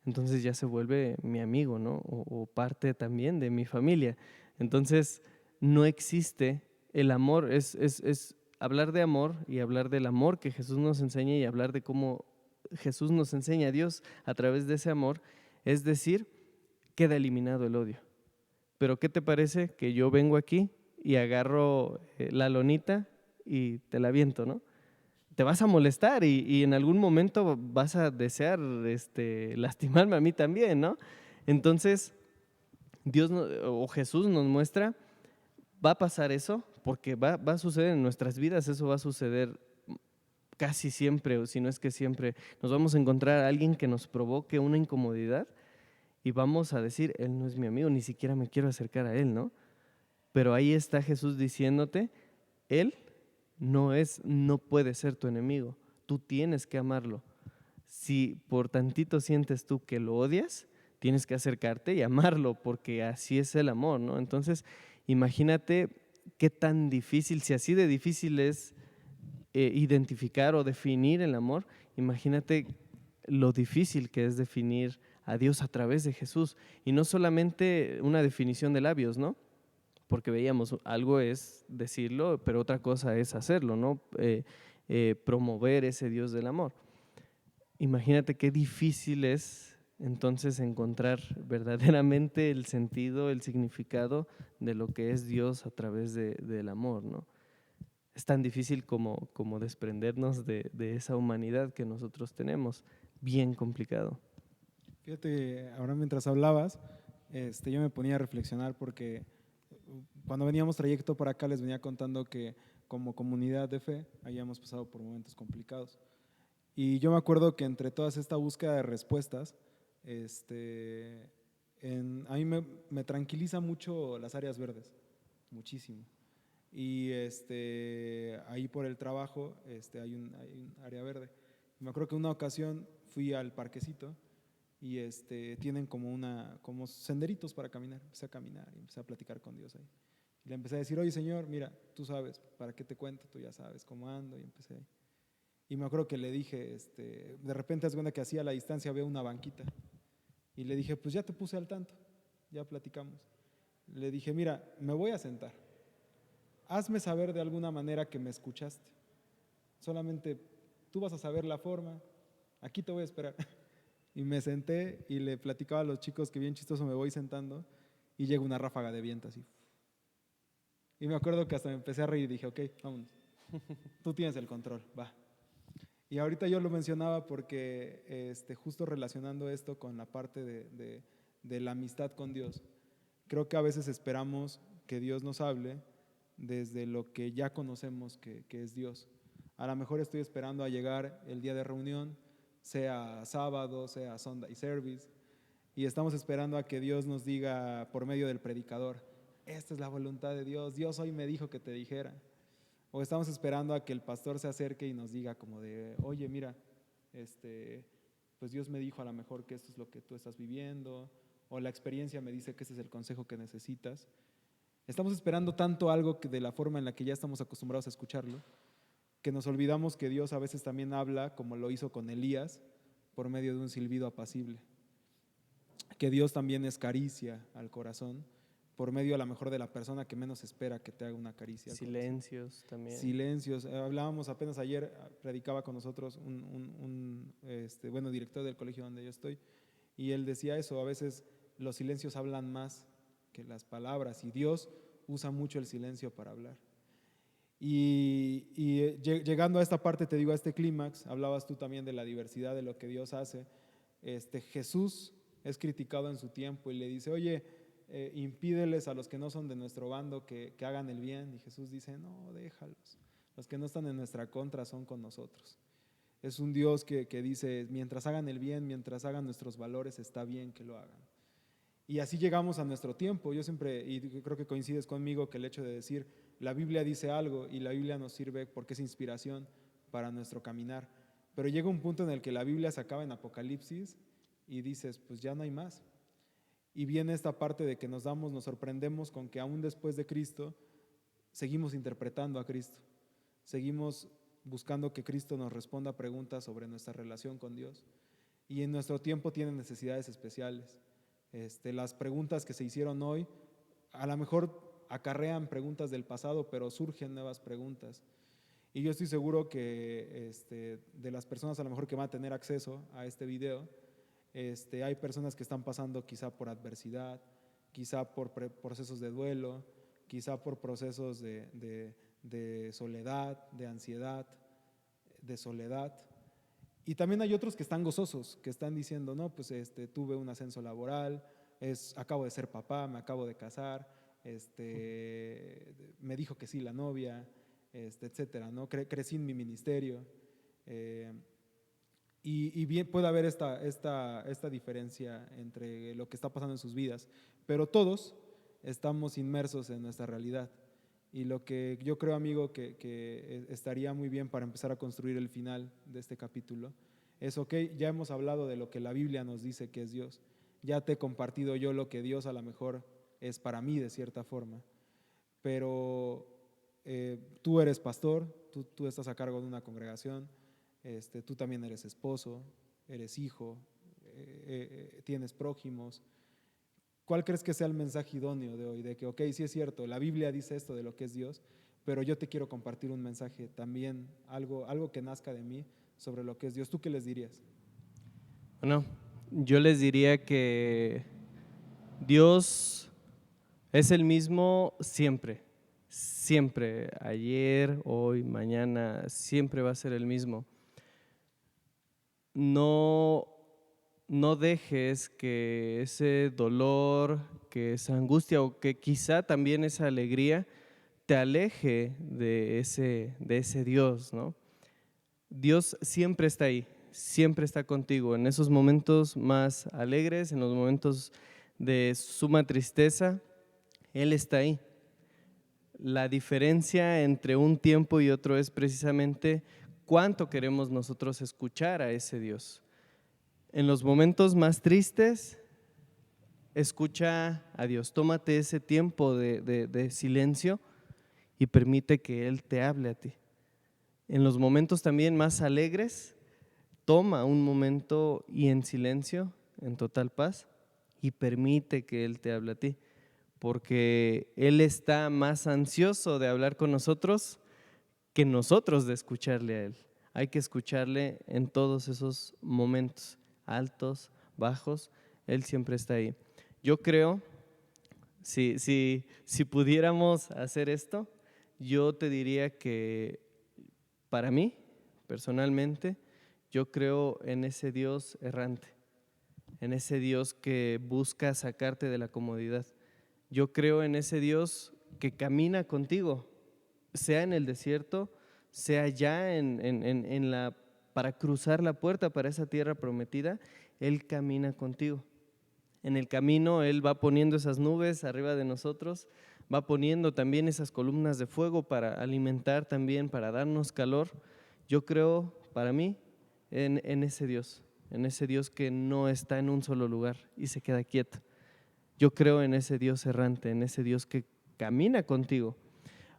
Entonces ya se vuelve mi amigo, ¿no? O parte también de mi familia. Entonces no existe el amor, es hablar de amor y hablar del amor que Jesús nos enseña y hablar de cómo Jesús nos enseña a Dios a través de ese amor, es decir, queda eliminado el odio. Pero ¿qué te parece que yo vengo aquí y agarro la lonita y te la aviento, ¿no? Te vas a molestar y en algún momento vas a desear lastimarme a mí también, ¿no? Entonces, o Jesús nos muestra, va a pasar eso, porque va a suceder en nuestras vidas, eso va a suceder casi siempre, o si no es que siempre, nos vamos a encontrar a alguien que nos provoque una incomodidad y vamos a decir, él no es mi amigo, ni siquiera me quiero acercar a él, ¿no? Pero ahí está Jesús diciéndote, él no puede ser tu enemigo, tú tienes que amarlo. Si por tantito sientes tú que lo odias, tienes que acercarte y amarlo, porque así es el amor, ¿no? Entonces, imagínate qué tan difícil, si así de difícil es identificar o definir el amor, imagínate lo difícil que es definir a Dios a través de Jesús. Y no solamente una definición de labios, ¿no? Porque veíamos, algo es decirlo, pero otra cosa es hacerlo, ¿no? Promover ese Dios del amor. Imagínate qué difícil es entonces encontrar verdaderamente el sentido, el significado de lo que es Dios a través del amor, ¿no? Es tan difícil como desprendernos de esa humanidad que nosotros tenemos, bien complicado. Fíjate, ahora mientras hablabas, yo me ponía a reflexionar porque cuando veníamos trayecto para acá les venía contando que como comunidad de fe habíamos pasado por momentos complicados. Y yo me acuerdo que entre todas esta búsqueda de respuestas, a mí me tranquiliza mucho las áreas verdes, muchísimo. Y ahí por el trabajo hay un área verde. Me acuerdo que una ocasión fui al parquecito y tienen como senderitos para caminar. Empecé a caminar y empecé a platicar con Dios ahí. Y le empecé a decir, oye Señor, mira, tú sabes, ¿para qué te cuento? Tú ya sabes cómo ando. Y empecé ahí. Y me acuerdo que le dije, de repente haz cuenta que así a la distancia veo una banquita. Y le dije, pues ya te puse al tanto, ya platicamos. Le dije, mira, me voy a sentar. Hazme saber de alguna manera que me escuchaste. Solamente tú vas a saber la forma. Aquí te voy a esperar. Y me senté y le platicaba a los chicos que bien chistoso me voy sentando y llega una ráfaga de viento así. Y me acuerdo que hasta me empecé a reír y dije, ok, vámonos. Tú tienes el control, va. Y ahorita yo lo mencionaba porque justo relacionando esto con la parte de la amistad con Dios, creo que a veces esperamos que Dios nos hable desde lo que ya conocemos que es Dios. A lo mejor estoy esperando a llegar el día de reunión, sea sábado, sea Sunday service, y estamos esperando a que Dios nos diga por medio del predicador, esta es la voluntad de Dios, Dios hoy me dijo que te dijera. O estamos esperando a que el pastor se acerque y nos diga como de, oye, mira, pues Dios me dijo a lo mejor que esto es lo que tú estás viviendo, o la experiencia me dice que este es el consejo que necesitas. Estamos esperando tanto algo que de la forma en la que ya estamos acostumbrados a escucharlo, que nos olvidamos que Dios a veces también habla, como lo hizo con Elías, por medio de un silbido apacible. Que Dios también es caricia al corazón, por medio a lo mejor de la persona que menos espera que te haga una caricia. Silencios también. Silencios. Hablábamos apenas ayer, predicaba con nosotros un director del colegio donde yo estoy, y él decía eso, a veces los silencios hablan más que las palabras, y Dios usa mucho el silencio para hablar. Y llegando a esta parte, te digo, a este clímax, hablabas tú también de la diversidad de lo que Dios hace. Jesús es criticado en su tiempo y le dice, oye, impídeles a los que no son de nuestro bando que hagan el bien. Y Jesús dice, no, déjalos. Los que no están en nuestra contra son con nosotros. Es un Dios que dice, mientras hagan el bien, mientras hagan nuestros valores, está bien que lo hagan. Y así llegamos a nuestro tiempo. Yo siempre, y creo que coincides conmigo, que el hecho de decir, la Biblia dice algo y la Biblia nos sirve porque es inspiración para nuestro caminar. Pero llega un punto en el que la Biblia se acaba en Apocalipsis y dices, pues ya no hay más. Y viene esta parte de que nos sorprendemos con que aún después de Cristo, seguimos interpretando a Cristo. Seguimos buscando que Cristo nos responda preguntas sobre nuestra relación con Dios. Y en nuestro tiempo tienen necesidades especiales. Las preguntas que se hicieron hoy, a lo mejor acarrean preguntas del pasado, pero surgen nuevas preguntas. Y yo estoy seguro que de las personas a lo mejor que van a tener acceso a este video, hay personas que están pasando quizá por adversidad, quizá por procesos de duelo, quizá por procesos de soledad, de ansiedad, de soledad. Y también hay otros que están gozosos, que están diciendo, no, pues tuve un ascenso laboral, acabo de ser papá, me acabo de casar, me dijo que sí la novia, etcétera, ¿no? Crecí en mi ministerio. Y bien puede haber esta diferencia entre lo que está pasando en sus vidas, pero todos estamos inmersos en nuestra realidad. Y lo que yo creo, amigo, que estaría muy bien para empezar a construir el final de este capítulo es, ok, ya hemos hablado de lo que la Biblia nos dice que es Dios, ya te he compartido yo lo que Dios a lo mejor es para mí de cierta forma, pero tú eres pastor, tú estás a cargo de una congregación, tú también eres esposo, eres hijo, tienes prójimos. ¿Cuál crees que sea el mensaje idóneo de hoy? De que, ok, sí es cierto, la Biblia dice esto de lo que es Dios, pero yo te quiero compartir un mensaje también, algo que nazca de mí sobre lo que es Dios. ¿Tú qué les dirías? Bueno, yo les diría que Dios es el mismo siempre, siempre, ayer, hoy, mañana, siempre va a ser el mismo. No, no dejes que ese dolor, que esa angustia o que quizá también esa alegría te aleje de ese Dios, ¿no? Dios siempre está ahí, siempre está contigo en esos momentos más alegres, en los momentos de suma tristeza, Él está ahí. La diferencia entre un tiempo y otro es precisamente cuánto queremos nosotros escuchar a ese Dios. En los momentos más tristes, escucha a Dios, tómate ese tiempo de silencio y permite que Él te hable a ti. En los momentos también más alegres, toma un momento y en silencio, en total paz, y permite que Él te hable a ti, porque Él está más ansioso de hablar con nosotros que nosotros de escucharle a Él. Hay que escucharle en todos esos momentos, altos, bajos, Él siempre está ahí. Yo creo, si pudiéramos hacer esto, yo te diría que para mí, personalmente, yo creo en ese Dios errante, en ese Dios que busca sacarte de la comodidad. Yo creo en ese Dios que camina contigo, sea en el desierto, sea ya para cruzar la puerta para esa tierra prometida, Él camina contigo. En el camino Él va poniendo esas nubes arriba de nosotros, va poniendo también esas columnas de fuego para alimentar también, para darnos calor. Yo creo, para mí, en ese Dios que no está en un solo lugar y se queda quieto. Yo creo en ese Dios errante, en ese Dios que camina contigo.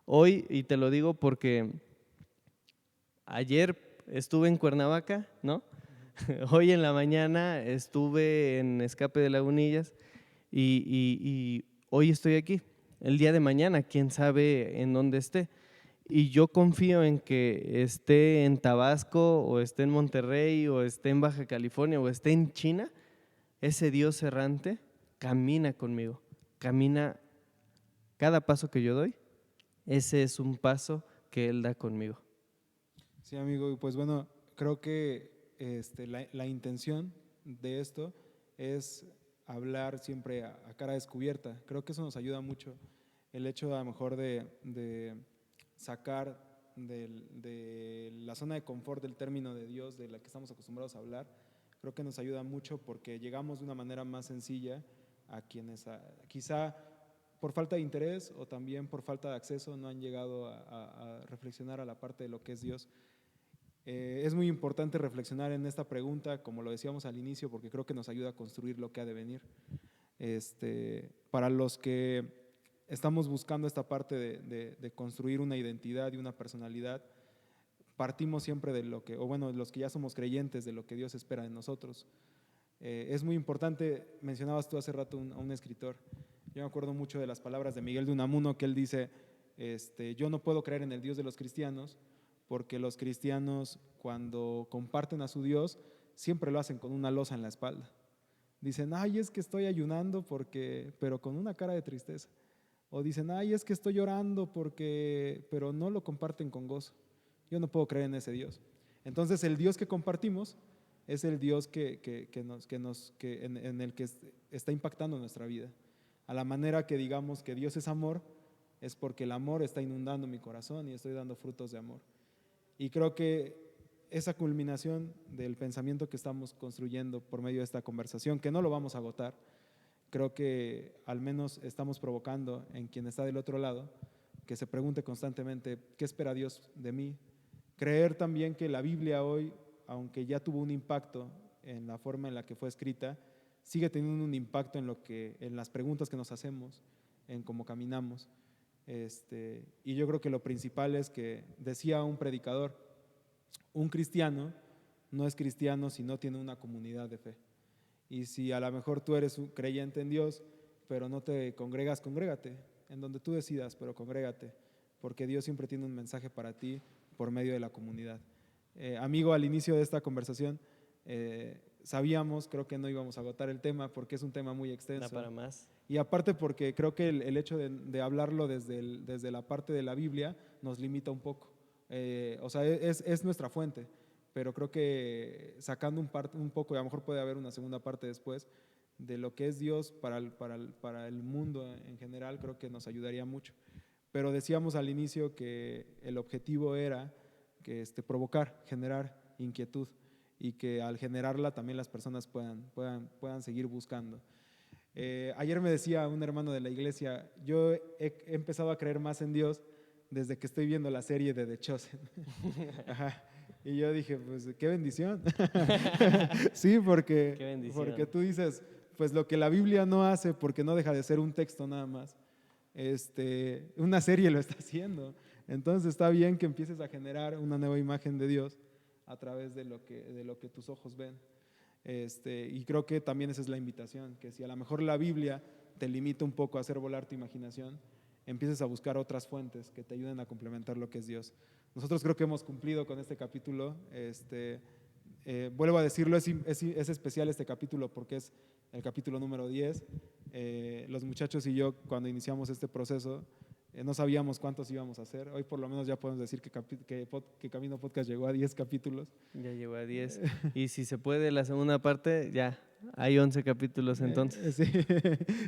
Hoy, y te lo digo porque ayer estuve en Cuernavaca, ¿no? Hoy en la mañana estuve en Escape de Lagunillas y hoy estoy aquí. El día de mañana, quién sabe en dónde esté. Y yo confío en que esté en Tabasco o esté en Monterrey o esté en Baja California o esté en China, ese Dios errante camina conmigo, camina cada paso que yo doy, ese es un paso que Él da conmigo. Sí, amigo, y pues bueno, creo que la intención de esto es hablar siempre a cara descubierta. Creo que eso nos ayuda mucho. El hecho a lo mejor de sacar de la zona de confort del término de Dios de la que estamos acostumbrados a hablar, creo que nos ayuda mucho porque llegamos de una manera más sencilla a quizá por falta de interés o también por falta de acceso no han llegado a reflexionar a la parte de lo que es Dios. Es muy importante reflexionar en esta pregunta, como lo decíamos al inicio, porque creo que nos ayuda a construir lo que ha de venir. Para los que estamos buscando esta parte de construir una identidad y una personalidad, partimos siempre de lo que, o bueno, los que ya somos creyentes, de lo que Dios espera de nosotros. Es muy importante, mencionabas tú hace rato a un escritor, yo me acuerdo mucho de las palabras de Miguel de Unamuno, que él dice, yo no puedo creer en el Dios de los cristianos, porque los cristianos cuando comparten a su Dios, siempre lo hacen con una losa en la espalda. Dicen, ay, es que estoy ayunando pero con una cara de tristeza. O dicen, ay, es que estoy llorando pero no lo comparten con gozo. Yo no puedo creer en ese Dios. Entonces el Dios que compartimos es el Dios en el que está impactando nuestra vida. A la manera que digamos que Dios es amor, es porque el amor está inundando mi corazón y estoy dando frutos de amor. Y creo que esa culminación del pensamiento que estamos construyendo por medio de esta conversación, que no lo vamos a agotar, creo que al menos estamos provocando en quien está del otro lado, que se pregunte constantemente, ¿qué espera Dios de mí? Creer también que la Biblia hoy, aunque ya tuvo un impacto en la forma en la que fue escrita, sigue teniendo un impacto en las preguntas que nos hacemos, en cómo caminamos. Y yo creo que lo principal es que, decía un predicador, un cristiano no es cristiano si no tiene una comunidad de fe. Y si a lo mejor tú eres un creyente en Dios, pero no te congregas, congrégate, en donde tú decidas, pero congrégate, porque Dios siempre tiene un mensaje para ti por medio de la comunidad. Amigo, al inicio de esta conversación, sabíamos, creo que no íbamos a agotar el tema porque es un tema muy extenso. Da para más. Y aparte porque creo que el hecho de hablarlo desde la parte de la Biblia nos limita un poco. O sea, es nuestra fuente, pero creo que sacando un poco, y a lo mejor puede haber una segunda parte después, de lo que es Dios para el mundo en general, creo que nos ayudaría mucho. Pero decíamos al inicio que el objetivo era que provocar, generar inquietud y que al generarla también las personas puedan seguir buscando. Ayer me decía un hermano de la iglesia, yo he empezado a creer más en Dios desde que estoy viendo la serie de The Chosen. Ajá. Y yo dije, pues qué bendición. Sí, porque tú dices, pues lo que la Biblia no hace, porque no deja de ser un texto nada más, una serie lo está haciendo. Entonces está bien que empieces a generar una nueva imagen de Dios a través de lo que tus ojos ven. Y creo que también esa es la invitación, que si a lo mejor la Biblia te limita un poco a hacer volar tu imaginación, empieces a buscar otras fuentes que te ayuden a complementar lo que es Dios. Nosotros creo que hemos cumplido con este capítulo. Vuelvo a decirlo, es especial este capítulo porque es el capítulo número 10. Los muchachos y yo, cuando iniciamos este proceso, no sabíamos cuántos íbamos a hacer. Hoy por lo menos ya podemos decir que Camino Podcast llegó a 10 capítulos. Ya llegó a 10. Y si se puede, la segunda parte, ya hay 11 capítulos entonces. Sí,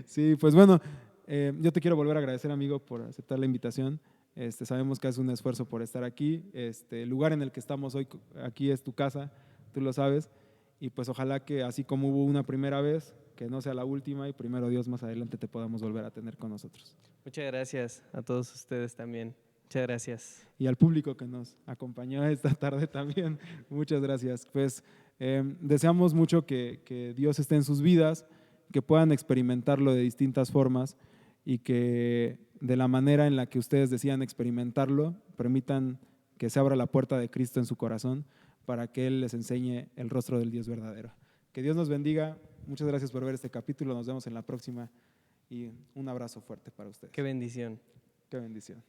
sí, pues bueno, yo te quiero volver a agradecer, amigo, por aceptar la invitación. Sabemos que es un esfuerzo por estar aquí. El lugar en el que estamos hoy, aquí es tu casa, tú lo sabes. Y pues ojalá que así como hubo una primera vez, que no sea la última y primero Dios más adelante te podamos volver a tener con nosotros. Muchas gracias a todos ustedes también. Muchas gracias. Y al público que nos acompañó esta tarde también, muchas gracias. Pues deseamos mucho que Dios esté en sus vidas, que puedan experimentarlo de distintas formas y que de la manera en la que ustedes decidan experimentarlo, permitan que se abra la puerta de Cristo en su corazón para que Él les enseñe el rostro del Dios verdadero. Que Dios nos bendiga. Muchas gracias por ver este capítulo. Nos vemos en la próxima y un abrazo fuerte para ustedes. Qué bendición. Qué bendición.